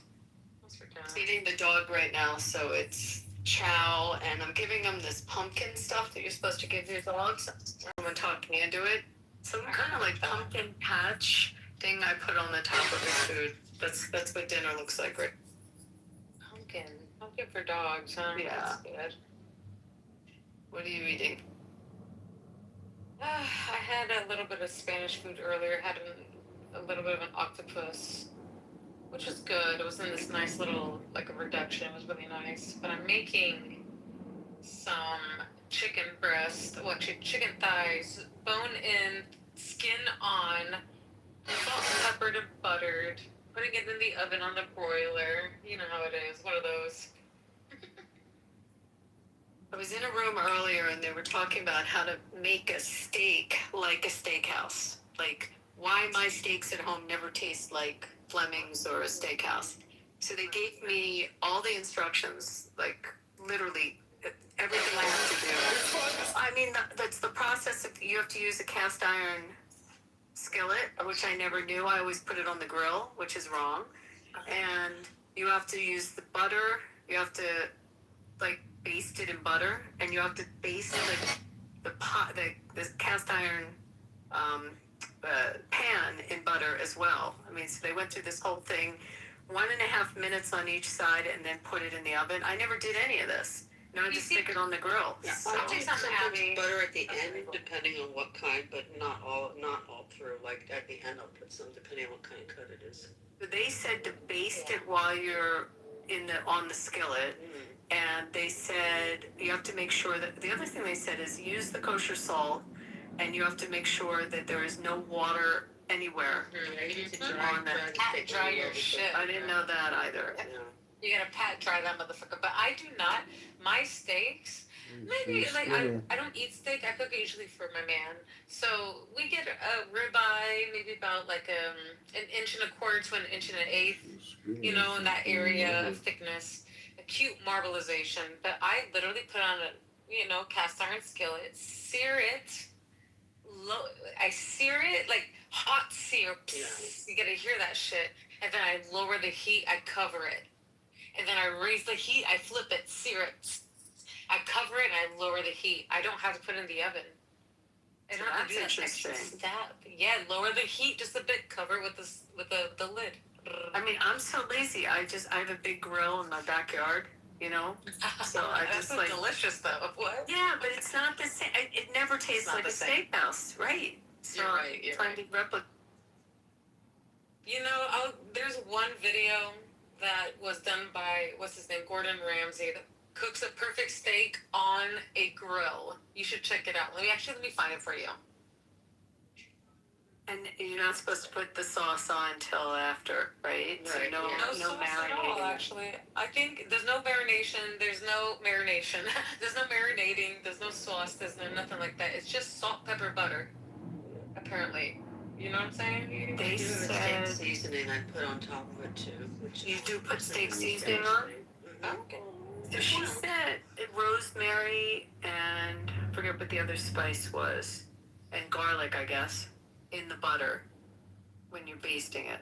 What's for dinner? I'm feeding the dog right now, so it's chow, and I'm giving him this pumpkin stuff that you're supposed to give your dogs. Someone talked me into it. Some kind of like pumpkin patch thing I put on the top of his food. That's what dinner looks like, right? Pumpkin for dogs, huh? Yeah. That's good. What are you eating? I had a little bit of Spanish food earlier. Had a little bit of an octopus, which was good. It was in this nice little, like a reduction. It was really nice. But I'm making some chicken breast, chicken thighs, bone in, skin on, salt and peppered and buttered, putting it in the oven on the broiler. You know how it is. One of those. I was in a room earlier and they were talking about how to make a steak like a steakhouse. Like, why my steaks at home never taste like Fleming's or a steakhouse. So they gave me all the instructions, like literally everything I have to do. I mean, that's the process. You have to use a cast iron skillet, which I never knew. I always put it on the grill, which is wrong. And you have to use the butter. You have to like baste it in butter, and you have to baste the cast iron pan in butter as well. I mean, so they went through this whole thing, 1.5 minutes on each side, and then put it in the oven. I never did any of this. No, I just stick it on the grill. Yeah, So, I do sometimes butter at the end, depending on what kind, but not all through. Like at the end, I'll put some, depending on what kind of cut it is. they said to baste it while you're on the skillet. And they said you have to make sure that the other thing they said is use the kosher salt, and you have to make sure that there is no water anywhere. You need to dry your shit. I didn't know that either. Yeah. You gotta pat dry that motherfucker. But I do not. My steaks, maybe like I don't eat steak. I cook it usually for my man. So we get a ribeye, maybe about like an 1.25 to 1.1 inches, you know, in that area of thickness. A cute marbleization, but I literally put on a cast iron skillet, sear it, I sear it like hot sear. Yeah. You gotta hear that shit. And then I lower the heat. I cover it. And then I raise the heat. I flip it. Sear it. I cover it. And I lower the heat. I don't have to put it in the oven. I don't have to do that extra step. Yeah, lower the heat just a bit. Cover it with the lid. I mean, I'm so lazy. I have a big grill in my backyard, you know. So I That's just like delicious though. What? Yeah, but it's not the same. It never tastes not like the a same. steakhouse, right? So You're right. You're trying right. to replicate. You know, there's one video that was done by what's his name, Gordon Ramsay, that cooks a perfect steak on a grill. You should check it out. Let me find it for you. And you're not supposed to put the sauce on until after, right? So Right. no sauce at all, marinating. actually. I think there's no marination. There's no marination. There's no marinating. There's no sauce. There's no nothing like that. It's just salt, pepper, butter. Apparently, you know what I'm saying? They I do have a steak said seasoning I put on top of it too. Which you is do put steak nice, seasoning on. actually. Okay. So she said rosemary and I forget what the other spice was, and garlic, I guess, in the butter when you're basting it.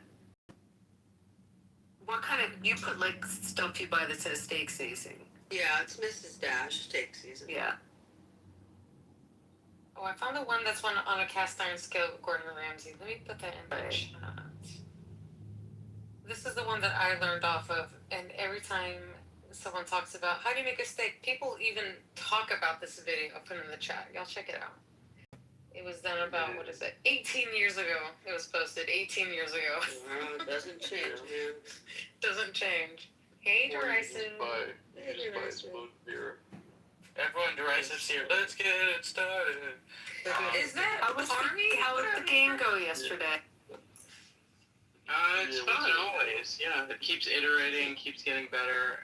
What kind of you put like stuff you buy that says steak seasoning? Yeah, it's Mrs. Dash steak seasoning. Yeah. Oh, I found the one that's on a cast iron skillet with Gordon Ramsay. Let me put that in the chat. This is the one that I learned off of, and every time someone talks about how do you make a steak, people even talk about this video. I'll put it in the chat. Y'all check it out. It was done about, 18 years ago. It was posted 18 years ago. Wow, it doesn't change, man. Doesn't change. Hey, Derison. You just buy smooth beer. Everyone derisive here. Let's get it started. Is that How was the game go yesterday? It's fun always. Yeah, it keeps iterating, keeps getting better.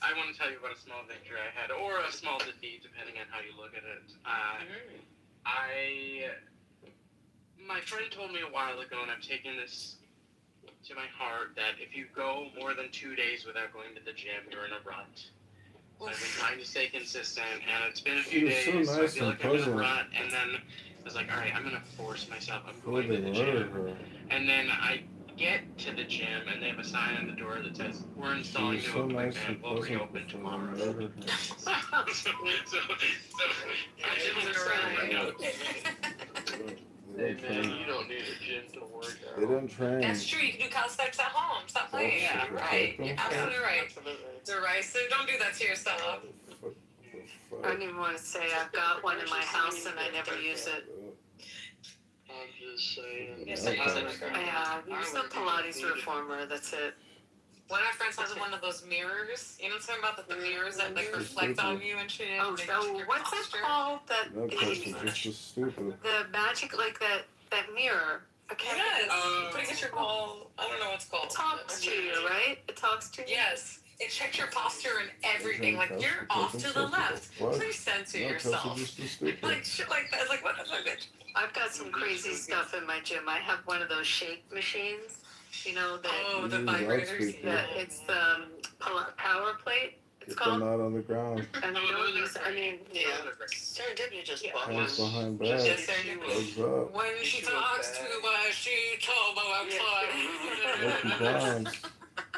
I want to tell you about a small victory I had, or a small defeat, depending on how you look at it. My friend told me a while ago, and I've taken this to my heart, that if you go more than 2 days without going to the gym, you're in a rut. So I've been trying to stay consistent, and it's been a few days, so I feel like I'm in a rut, and then I was like, all right, I'm going to force myself. I'm going to the gym. And then I get to the gym, and they have a sign on the door that says, we're installing new equipment, we'll reopen tomorrow. so I didn't around. Hey man, you don't need a gym to work out. They don't train. That's true. You can do calisthenics at home. Stop playing. Yeah, right. You're absolutely right. Derisive. Don't do that to yourself. I don't even want to say I've got one in my house and I never use it. I'm just saying. Yeah, use the Pilates reformer. That's it. One of my friends has one of those mirrors. You know what I'm talking about? The mirrors that like reflect on you and shit. Oh, what's that called? That It's just stupid. the magic, like that mirror. I can't Yes. Putting at your ball. I don't know what's called. It talks to you, right? It talks to you. Yes. It checks your posture and everything. Like you're off to the left. Please censor yourself. Like shit like that. Like what the fuck? I've got some crazy stuff in my gym. I have one of those shake machines. You know that. The vibrators. It's the power plate. It's Get them called. out on the ground. And I don't use. I mean, Yeah. Serendipity just bought one. Hands behind back. Yes, serendipity. What's up? When she talks to us, she told Lucky Browns.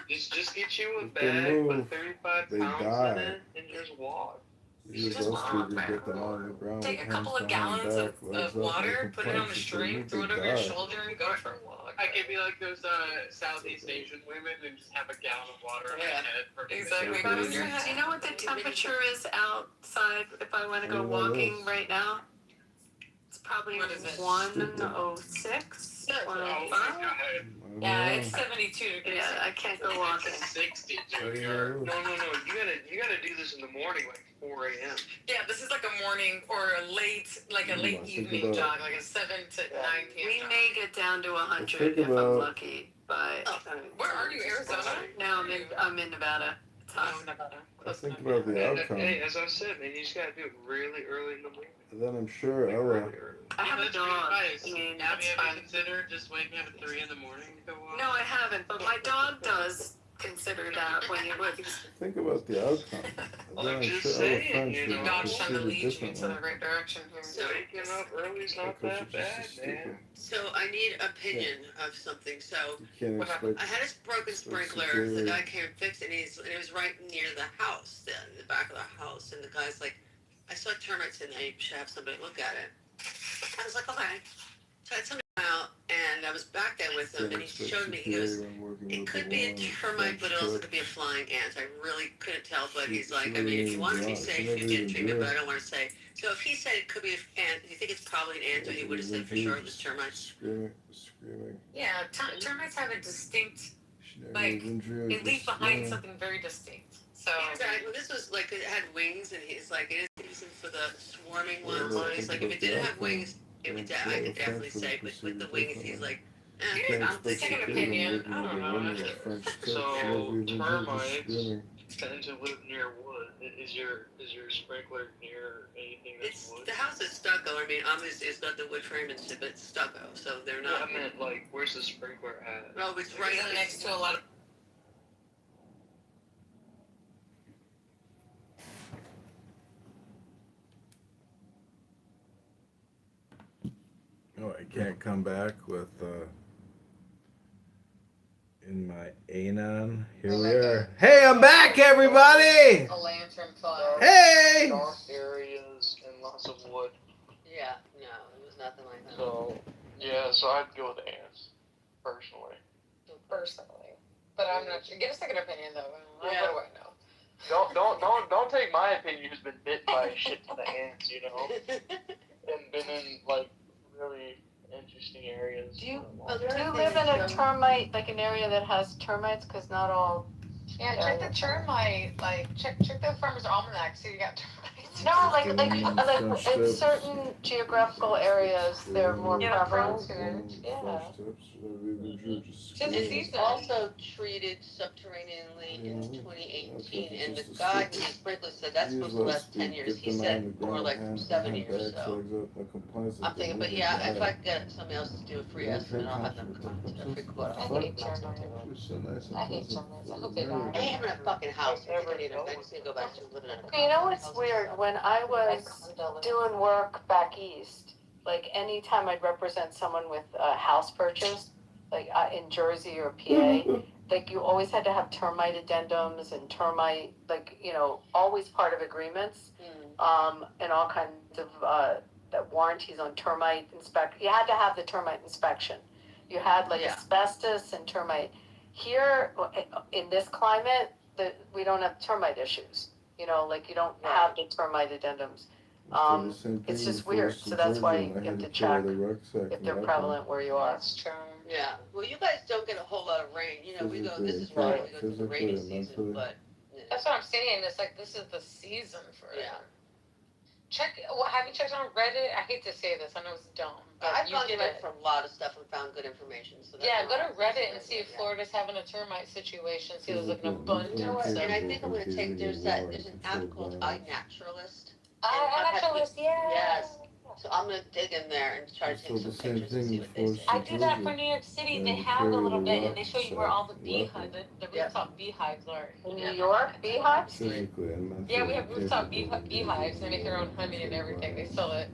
Just get you a If they bag, move, put 35 they pounds die. in it, and just walk. Use those two to get them out on the ground. Take a with couple hands of behind gallons back, of legs up, water, making put it on a punches. If they string, move, throw it they over your die. shoulder, and go for a walk. I could be like those Southeast Asian women and just have a gallon of water on my head. For Exactly. do you know what the temperature is outside if I want to go I don't know walking this. right now? It's probably What is it? 106, 105. Yeah, it's 72 degrees. Yeah, I can't go walking. 60, There you Junior. go. No. You gotta do this in the morning, like 4 a.m. Yeah, this is like a morning or a late Think evening about- jog, like a 7 to 9 p.m. We jog. may get down to 100 Think if I'm about- lucky, but Where are you, Arizona? now I'm in Nevada. It's hot. Oh, Nevada. I think about the outcome. Hey, as I said, man, you just gotta do it really early in the morning. And then I'm sure Ella. Really early. I have a That's dog. great advice. I mean, Have that's you ever fine. considered just waking up at 3 in the morning to go walk? No, I haven't, but my dog does consider that when you're with these. Think about the outcome. I'm Then just other saying, French you would know. God's trying to proceed lead you into the differently right direction here. So, Waking up early is not because that you're just bad, so stupid. man. so I need opinion of something. So You can't What happened? expect I had a broken expect sprinkler. The superior. guy came and fixed it, and it was right near the house, in the back of the house. And the guy's like, I saw termites in there. You should have somebody look at it. I was like, okay. So I had somebody come out, and I was back there with him, Can't and he expect showed me. He goes, superior when working it with could the be a one termite, but it also could be a French flying ant. I really couldn't tell, but She- he's like, she I mean, never if you even want to be draw- she safe, never you get even treatment, drew. but I don't want to say. So if he said it could be an ant, do you think it's probably an ant, or he would have said for sure it was termites? Screaming. Yeah, termites have a distinct, She never like, even drew. they leave Just behind screaming. something very distinct. So Exactly. Well, this was like it had wings, and he's like, it is reason for the swarming Well, ones. And he's like, if it didn't have outcome. wings, it would. I could definitely say, but with the wings, he's like, You eh. can't I'm expect taking an superior opinion. when I working don't with a know. woman with French tip. She So never even drew. Just termites screaming. tend to live near wood. Is your sprinkler near anything that's It's wood? the house is stucco. I mean, obviously it's got the wood frame and shit, but it's stucco, so they're No, not. I meant like, where's the sprinkler at? No, it's right next to a lot of. Oh, I can't come back with in my Anon. Here we are. Hey, I'm back, everybody. A lantern fire. Hey. Dark areas and lots of wood. Yeah, no, it was nothing like that. So yeah, so I'd go with ants, personally. Personally, but I'm not sure. Get a second opinion though. Yeah. What do I know? Don't take my opinion who's been bit by a shit ton of ants, you know, and been in like really interesting areas. Do you there are live in a things, termite, like an area that has termites? Because not all. Yeah, check the termite, check the farmer's almanac, see you got termites. No, like French in tips. certain geographical areas, they're more Yeah, prevalent. French Yeah. French tips. She never even drew. Just Just screaming. It's also treated subterraneanly in 2018, and the guy who sprinkler said that's supposed to last 10 years. He said more like 7 years. So I'm thinking, but yeah, if I could get somebody else to do a free estimate, I'll have them come to a free quote. I hate termites. I hate termites. I hope they die. I am in a fucking house. I just need to go back to living in a Okay, you know what's weird? When I was doing work back east, like anytime I'd represent someone with a house purchase, like in Jersey or PA, like you always had to have termite addendums and termite, like, always part of agreements, and all kinds of that warranties on termite You had to have the termite inspection. You had like asbestos and termite. Here, in this climate, we don't have termite issues. Like you don't have the termite addendums. It's just weird. So that's why you have to check if they're prevalent where you are. That's true. Yeah, well, you guys don't get a whole lot of rain. We go, this is why we go through the rainy season, but. That's what I'm saying. It's like this is the season for it. Yeah. Check. Well, have you checked on Reddit? I hate to say this. I know it's dumb, but I've you gone to did Reddit it. for a lot of stuff and found good information. So that's Yeah, go why to I'm Reddit using and see if yeah. Florida's having a termite situation. See, there's like an abundance. And I think I'm gonna take. There's an app called iNaturalist. iNaturalist, yeah. Yes. So I'm gonna dig in there and try to take some pictures and see what they say. I do that for New York City. They have a little bit, and they show you where all the beehives, the rooftop beehives are. In New York, beehives? Yeah, we have rooftop beehives. They make their own honey and everything. They sell it.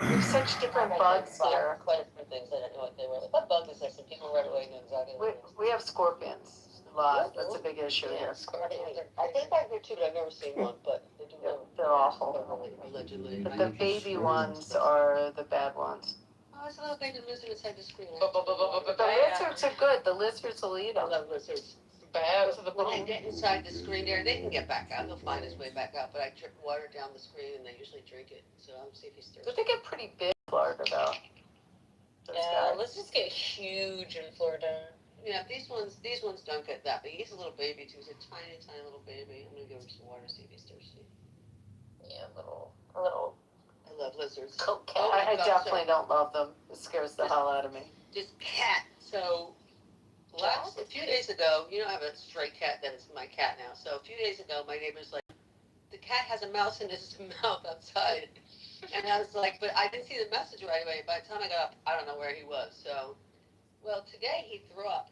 There's such different bugs here. Quite a few things I didn't know what they were. Like, what bug is this? And people right away knew exactly what it was. We have scorpions. A lot. That's a big issue here. I think I do too, but I've never seen one. But they do. They're awful. Allegedly. But the baby ones are the bad ones. Oh, there's a little baby lizard inside the screen. The lizards are good. The lizards will eat I them. love lizards. Bad to the When they bone. get inside the screen there, they can get back out. He'll find his way back out. But I drip water down the screen, and they usually drink it. So I'll see if he's thirsty. But they get pretty big in Florida, though. Yeah, let's just get huge in Florida. Yeah, these ones don't get that big. He's a little baby too. He's a tiny, tiny little baby. I'm gonna give him some water, see if he's thirsty. Yeah, a little. I love lizards. Coke cat. I definitely don't love them. It scares the hell out of me. This cat. So a few days ago, I have a stray cat that is my cat now. So a few days ago, my neighbor's like, the cat has a mouse in his mouth outside. And I was like, but I didn't see the message right away. By the time I got up, I don't know where he was. So, well, today he threw up.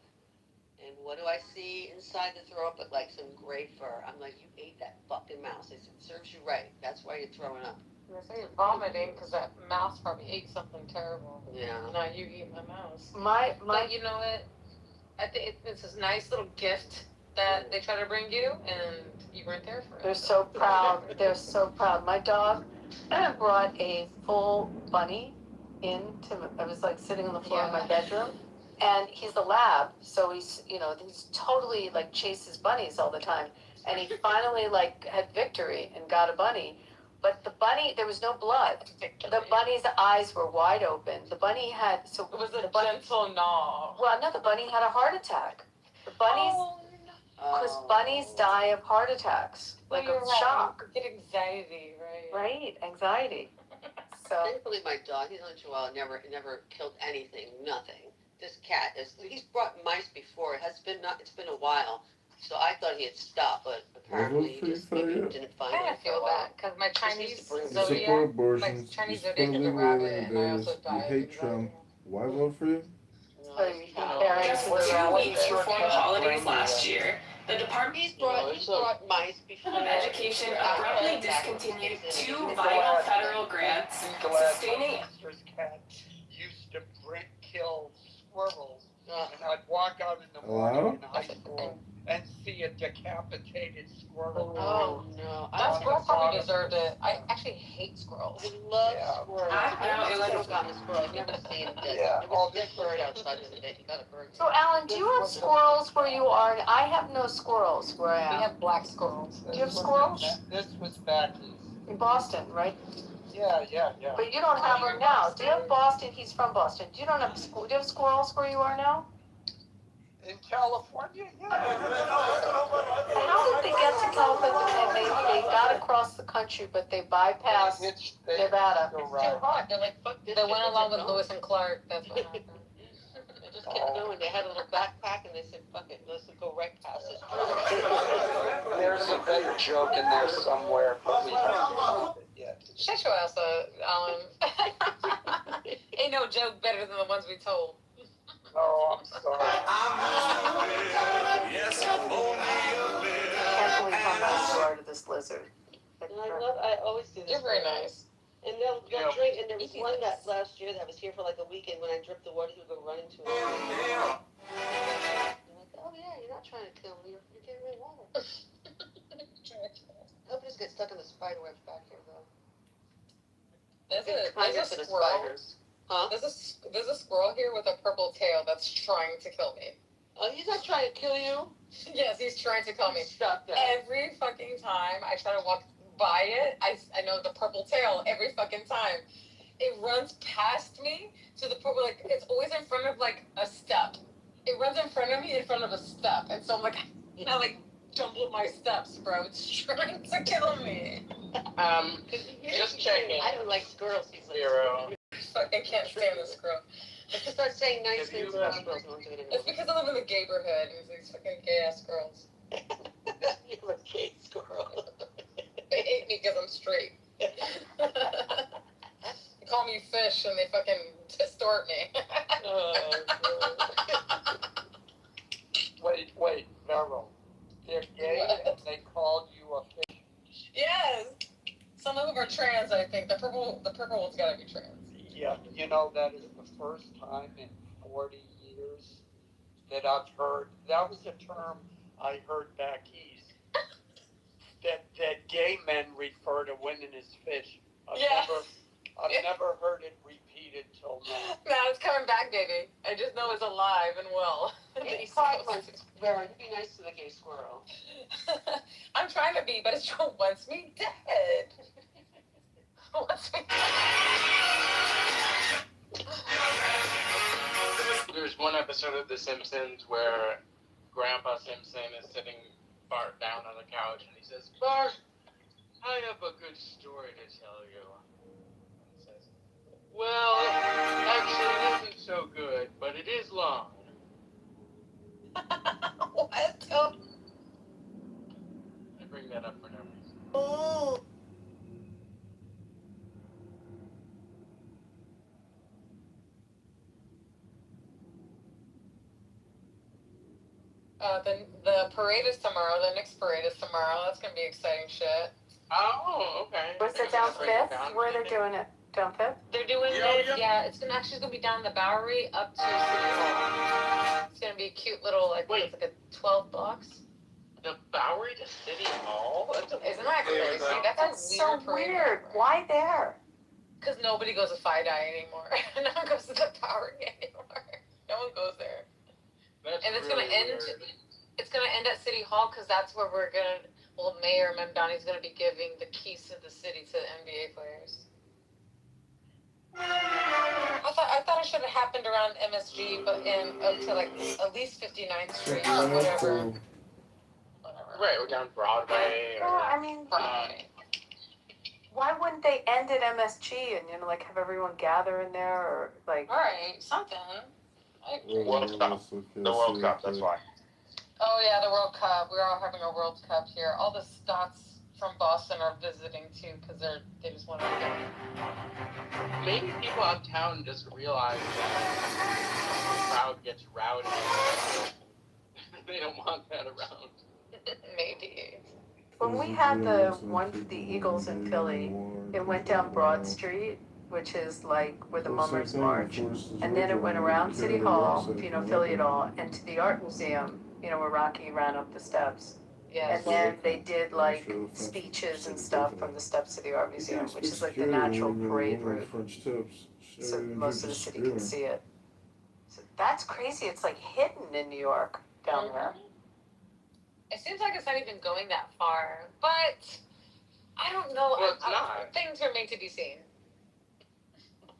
And what do I see inside the throw up? But like some gray fur. I'm like, you ate that fucking mouse. They said, serves you right. That's why you're throwing up. They say you're vomiting because that mouse probably ate something terrible. Yeah. Now you eating the mouse. But you know what? I think it's this nice little gift that they try to bring you, and you weren't there for it. They're so proud. They're so proud. My dog brought a full bunny into. I was like sitting on the floor of my bedroom, and he's a lab, so he's he's totally like chases bunnies all the time, and he finally like had victory and got a bunny. But the bunny, there was no blood. The bunny's eyes were wide open. The bunny had so It was a gentle gnaw. well, no, the bunny had a heart attack. The bunnies, because bunnies die of heart attacks, like of shock. Get anxiety, right? Right, anxiety. So Thankfully, my dog, he's only Chihuahua, never killed anything, nothing. This cat he's brought mice before. It's been a while. So I thought he had stopped, but apparently he just maybe didn't find I it. feel bad because my Chinese Support zodiac, abortions. Chinese You zodiac support is a illegal rabbit, alien and I also babies. You die of hate anxiety. Trump. Why vote for you? so you comparing Just to 2 the weeks before the holidays last year, the Department He's brought mice before. of Education abruptly discontinued 2 vital federal grants sustaining. Cat used to kill squirrels, and I'd walk out in the morning in high school and see a decapitated squirrel. Oh no! That squirrel probably deserved it. I actually hate squirrels. I love squirrels. Now I've never gotten a squirrel. I've never seen it. There was a dead bird outside the other day. You got a bird. So Alan, do you have squirrels where you are? I have no squirrels where I am. We have black squirrels. Do you have squirrels? This was back east. In Boston, right? Yeah. But you don't have them now. Do you have Boston? He's from Boston. Do you have squirrels where you are now? In California, yeah. How did they get to California? They got across the country, but they bypassed Nevada. It's too hot. They're like, fuck this. They went along with Lewis and Clark. That's what happened. They just kept going. They had a little backpack, and they said, fuck it, let's go right past this. There's a better joke in there somewhere, but we haven't it yet. Shut your ass up, Alan. Ain't no joke better than the ones we told. No, I'm sorry. Can't believe how nice you are to this lizard. I always do this. You're very nice. And they'll drink, and there was one that last year that was here for like a weekend. When I dripped the water, he would go running to it. I'm like, oh yeah, you're not trying to kill me. You're giving me water. I hope it just gets stuck in the spider webs back here, though. There's For a the squirrel. spiders. Huh? There's a squirrel here with a purple tail that's trying to kill me. Oh, he's not trying to kill you? Yes, he's trying to kill me. Stop that. Every fucking time I try to walk by it, I know the purple tail every fucking time. It runs past me to the purple, like, it's always in front of, like, a step. It runs in front of me in front of a step. And so I'm like, I, like, jumble my steps, bro. It's trying to kill me. Just checking. I don't like squirrels. He's like, I fucking can't stand this squirrel. Let's just start saying nice things about squirrels. It's because I live in the neighborhood and these fucking gay-ass squirrels. You're a gay squirrel. They hate me because I'm straight. They call me fish and they fucking distort me. Wait, Meryl. They're gay and they called you a fish. Yes. Some of them are trans, I think. The purple one's gotta be trans. Yeah, you know, that is the first time in 40 years that I've heard, that was a term I heard back east, that gay men refer to women as fish. I've never heard it repeated till now. Now it's coming back, baby. I just know it's alive and well. Vera, be nice to the gay squirrel. I'm trying to be, but it still wants me dead. There's one episode of The Simpsons where Grandpa Simpson is sitting Bart down on the couch and he says, Bart, I have a good story to tell you. And he says, well, actually it isn't so good, but it is long. What? I bring that up for no reason. Oh. The parade is tomorrow. The next parade is tomorrow. That's gonna be exciting shit. Oh, okay. Was it down Fifth? Where are they doing it? Down Fifth? They're doing it. Yeah, it's gonna be down the Bowery up to City Hall. It's gonna be a cute little like it's like a 12 blocks. The Bowery to City Hall? Isn't that crazy? That's so weird. Why there? Because nobody goes to Fi-Dye anymore. No one goes to the Bowery anymore. No one goes there. And it's really gonna end. weird. It's gonna end at City Hall because that's where we're gonna. Well, Mayor Mamdani's gonna be giving the keys to the city to the NBA players. I thought it should have happened around MSG, but up to like at least 59th Street or whatever. Right, or down Broadway. Well, I mean, why wouldn't they end at MSG and like have everyone gather in there or like? All right, something. World Cup. The World Cup, that's why. Oh yeah, the World Cup. We're all having a World Cup here. All the Scots from Boston are visiting too because they just want to go. Maybe people uptown just realize that the crowd gets rowdy. They don't want that around. Maybe. When we had the one for the Eagles in Philly, it went down Broad Street, which is like where the Mummers March, and then it went around City Hall, if you know Philly at all, and to the Art Museum, where Rocky ran up the steps. Yes. And then they did like speeches and stuff from the steps to the Art Museum, which is like the natural parade route. So most of the city can see it. So that's crazy. It's like hidden in New York down there. It seems like it's not even going that far, but I don't know. Well, it's not. Things remain to be seen.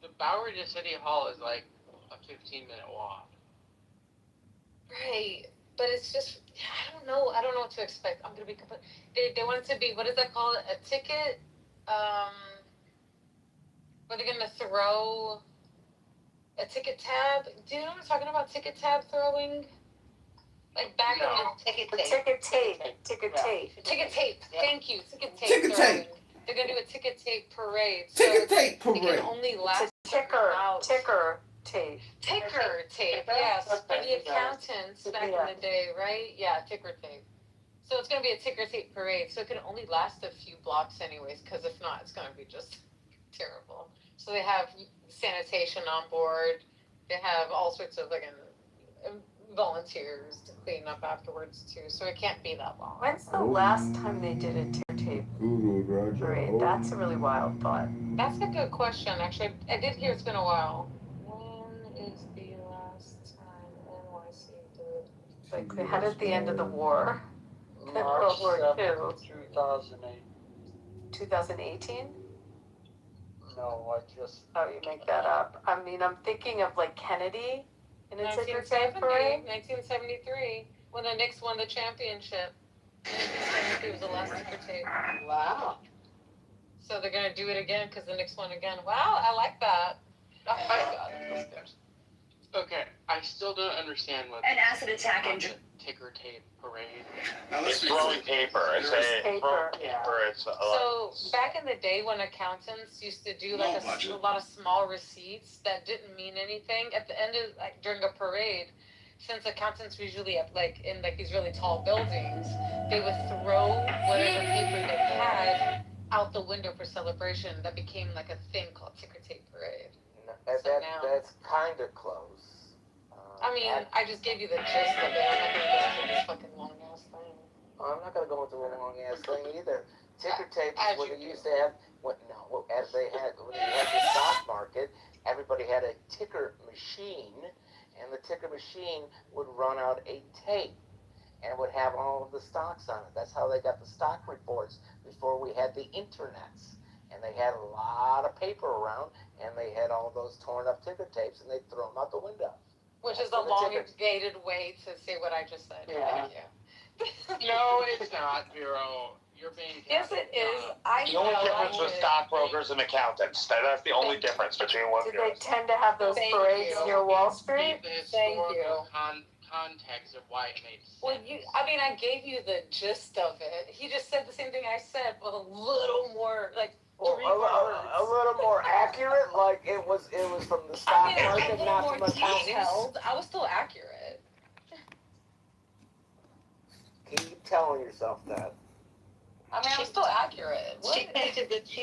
The Bowery to City Hall is like a 15-minute walk. Right, but it's just I don't know what to expect. I'm gonna be they want it to be, what is that called? A ticket? Where they're gonna throw a ticket tab. Do you know what I'm talking about? Ticket tab throwing? Like back in the Ticket tape. Thank you. Ticket tape. Ticket tape. They're gonna do a ticket tape parade. Ticket tape parade. It can only last ticker tape. Ticker tape. Yes, for the accountants back in the day, right? Yeah, ticker tape. So it's gonna be a ticker tape parade. So it can only last a few blocks, anyways. Because if not, it's gonna be just terrible. So they have sanitation on board. They have all sorts of volunteers to clean up afterwards too, so it can't be that long. When's the last time they did a ticker tape parade? That's a really wild thought. That's a good question, actually. I did hear it's been a while. When is the last time NYC did? Like they had it at the end of the war. March World War 7th, 2008. 2018? No, I just. Oh, you make that up. I mean, I'm thinking of like Kennedy. 1973, when the Knicks won the championship. 1973 was the last ticker tape. Wow. So they're going to do it again because the Knicks won again. Wow, I like that. Oh my God, that's good. Okay, I still don't understand what an acid attack in ticker tape parade. It's throwing paper. It's paper. It's so back in the day when accountants used to do like a lot of small receipts that didn't mean anything at the end of during a parade, since accountants were usually in these really tall buildings, they would throw whatever paper they had out the window for celebration. That became like a thing called ticker tape parade. That's kind of close. I mean, I just gave you the gist of it. I'm not going to go into this fucking long ass thing. I'm not going to go into a long ass thing either. Ticker tape is what they used to have. When you had the stock market, everybody had a ticker machine, and the ticker machine would run out a tape and would have all of the stocks on it. That's how they got the stock reports before we had the internets. And they had a lot of paper around, and they had all those torn up ticker tapes, and they'd throw them out the window. Which is a elongated way to say what I just said. Yeah. Thank you. No, it's not, Vero. You're being. Yes, it is. The only difference with stockbrokers and accountants. That's the only difference between what. Did they tend to have those parades near Wall Street? Thank you. Context of why it made sense. Well, I gave you the gist of it. He just said the same thing I said, with a little more, a little more accurate, like it was from the stock market, not from accounting. I was still accurate. telling yourself that. I mean, I'm still accurate. What? She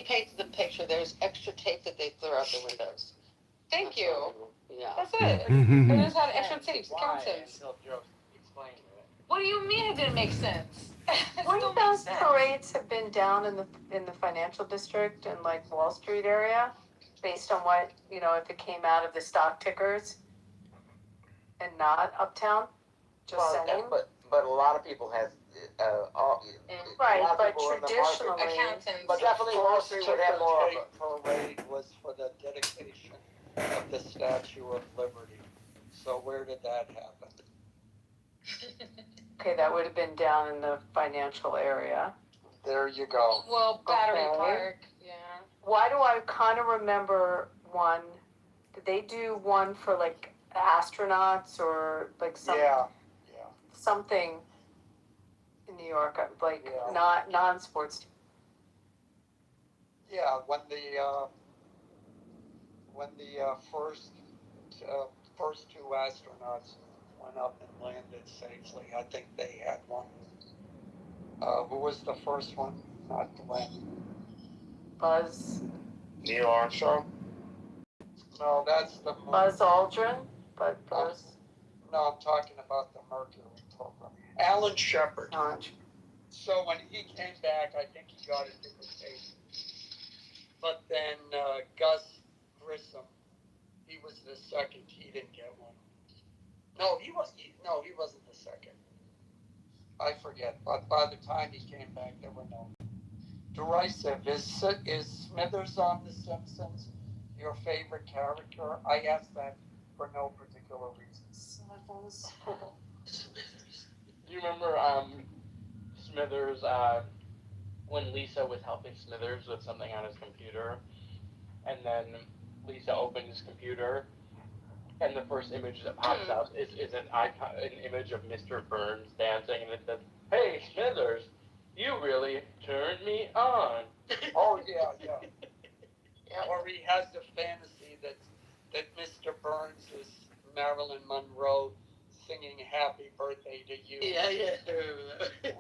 painted the picture. There's extra tape that they threw out the windows. Thank you. Yeah. That's it. It just had extra tapes. Why Countenance. until Joe explained it. What do you mean it didn't make sense? It Wouldn't still those makes sense. parades have been down in the financial district and like Wall Street area, based on what, if it came out of the stock tickers and not uptown? Just saying. But a lot of people have, Right, a lot of but people in the market. traditionally, Accountants. But definitely Wall Street would have more of it. Parade was for the dedication of the Statue of Liberty. So where did that happen? okay, that would have been down in the financial area. There you go. Well, Battery Okay. Park. Yeah. Why do I kind of remember one? Did they do one for like astronauts or like something? Yeah. Something in New York, like Yeah. not non-sports. Yeah, when the first two astronauts went up and landed safely, I think they had one. Who was the first one? Not Glenn. Buzz. Neil Armstrong. No, that's the moon. Buzz Aldrin, but Buzz. No, I'm talking about the Mercury program. Alan Shepard. Launch. So when he came back, I think he got a different tape. But then Gus Grissom, he was the second. He didn't get one. No, he wasn't the second. I forget. But by the time he came back, there were no. Derisive. Is Smithers on The Simpsons your favorite character? I asked that for no particular reason. Smithers. Do you remember Smithers when Lisa was helping Smithers with something on his computer, and then Lisa opened his computer, and the first image that pops up is an image of Mr. Burns dancing, and it says, "Hey Smithers, you really turned me on." Oh yeah. Or he has the fantasy that Mr. Burns is Marilyn Monroe singing "Happy Birthday to You." Yeah.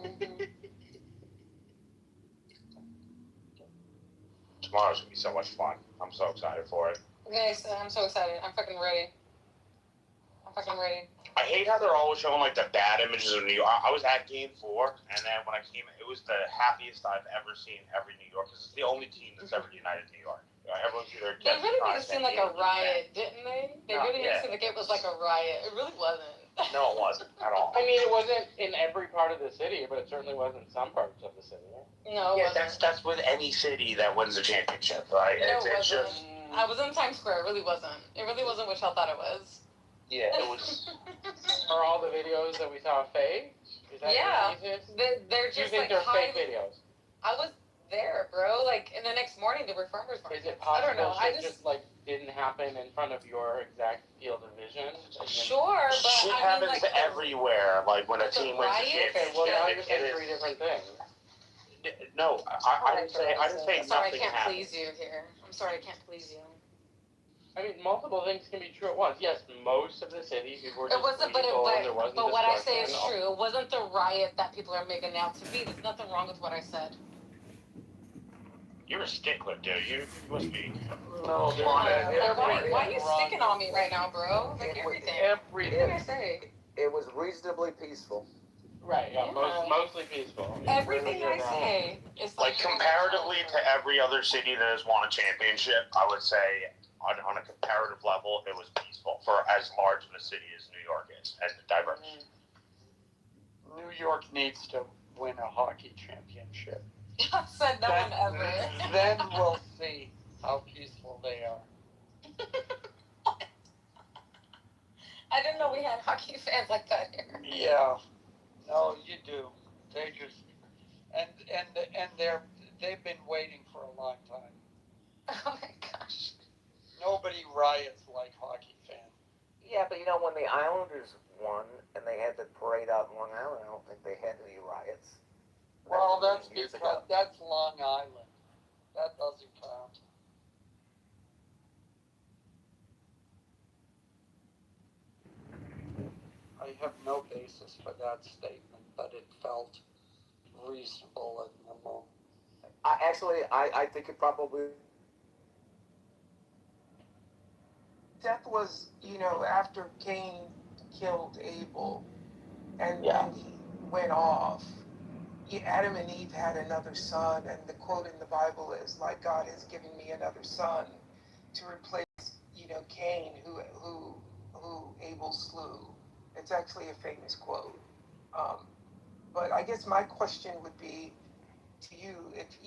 Tomorrow's gonna be so much fun. I'm so excited for it. Guys, I'm so excited. I'm fucking ready. I hate how they're always showing like the bad images of New York. I was at Game 4, and then when I came, it was the happiest I've ever seen every New York. Because it's the only team that's ever united New York. Everyone's either They really made it seem like a riot, didn't they? They really made it seem like it was like a riot. It really wasn't. No, it wasn't at all. I mean, it wasn't in every part of the city, but it certainly wasn't in some parts of the city. No, it Yeah, wasn't. that's with any city that wins a championship, right? No, it's wasn't. just. I was in Times Square. It really wasn't. It really wasn't what y'all thought it was. Yeah, it was. Are all the videos that we saw fake? Is that Yeah. your thesis? They're Do you just think like they're highly. fake videos? I was there, bro. Like, and the next morning they were farmers markets. Is it I possible don't know. I shit just like didn't happen in front of your exact field of vision? Sure, but Shit I mean, happens like, everywhere. Like when a But the team wins a riot? championship. Okay, well now you're it saying is- three different things. No, I didn't say. I didn't say I'm sorry, I nothing can't happened. please you here. I'm sorry, I can't please you. I mean, multiple things can be true at once. Yes, most of the city people were just It wasn't, but peaceful and there wasn't but what I say is destruction. true. It wasn't the riot that people are making out to be. There's nothing wrong with what I said. You're a stickler, dude. You must be. No, Why are you sticking on me right now, bro? Like everything. Everything I say. It was reasonably peaceful. Right, yeah, Yeah. mostly peaceful. Everything I say is Like comparatively to every other city that has won a championship, I would say on a comparative level, it was peaceful for as large of a city as New York is and diverse. New York needs to win a hockey championship. I said no one ever. Then we'll see how peaceful they are. I didn't know we had hockey fans like that here. Yeah. No, you do. They just and they've been waiting for a long time. Oh my gosh. Nobody riots like hockey fans. Yeah, but when the Islanders won and they had the parade out in Long Island, I don't think they had any riots. Well, that's years because ago. that's Long Island. That doesn't count. I have no basis for that statement, but it felt reasonable and normal. I think it probably. Death was, after Cain killed Abel, and Yeah. then he went off. Adam and Eve had another son, and the quote in the Bible is like, God has given me another son to replace, Cain, who Abel slew. It's actually a famous quote. But I guess my question would be to you, if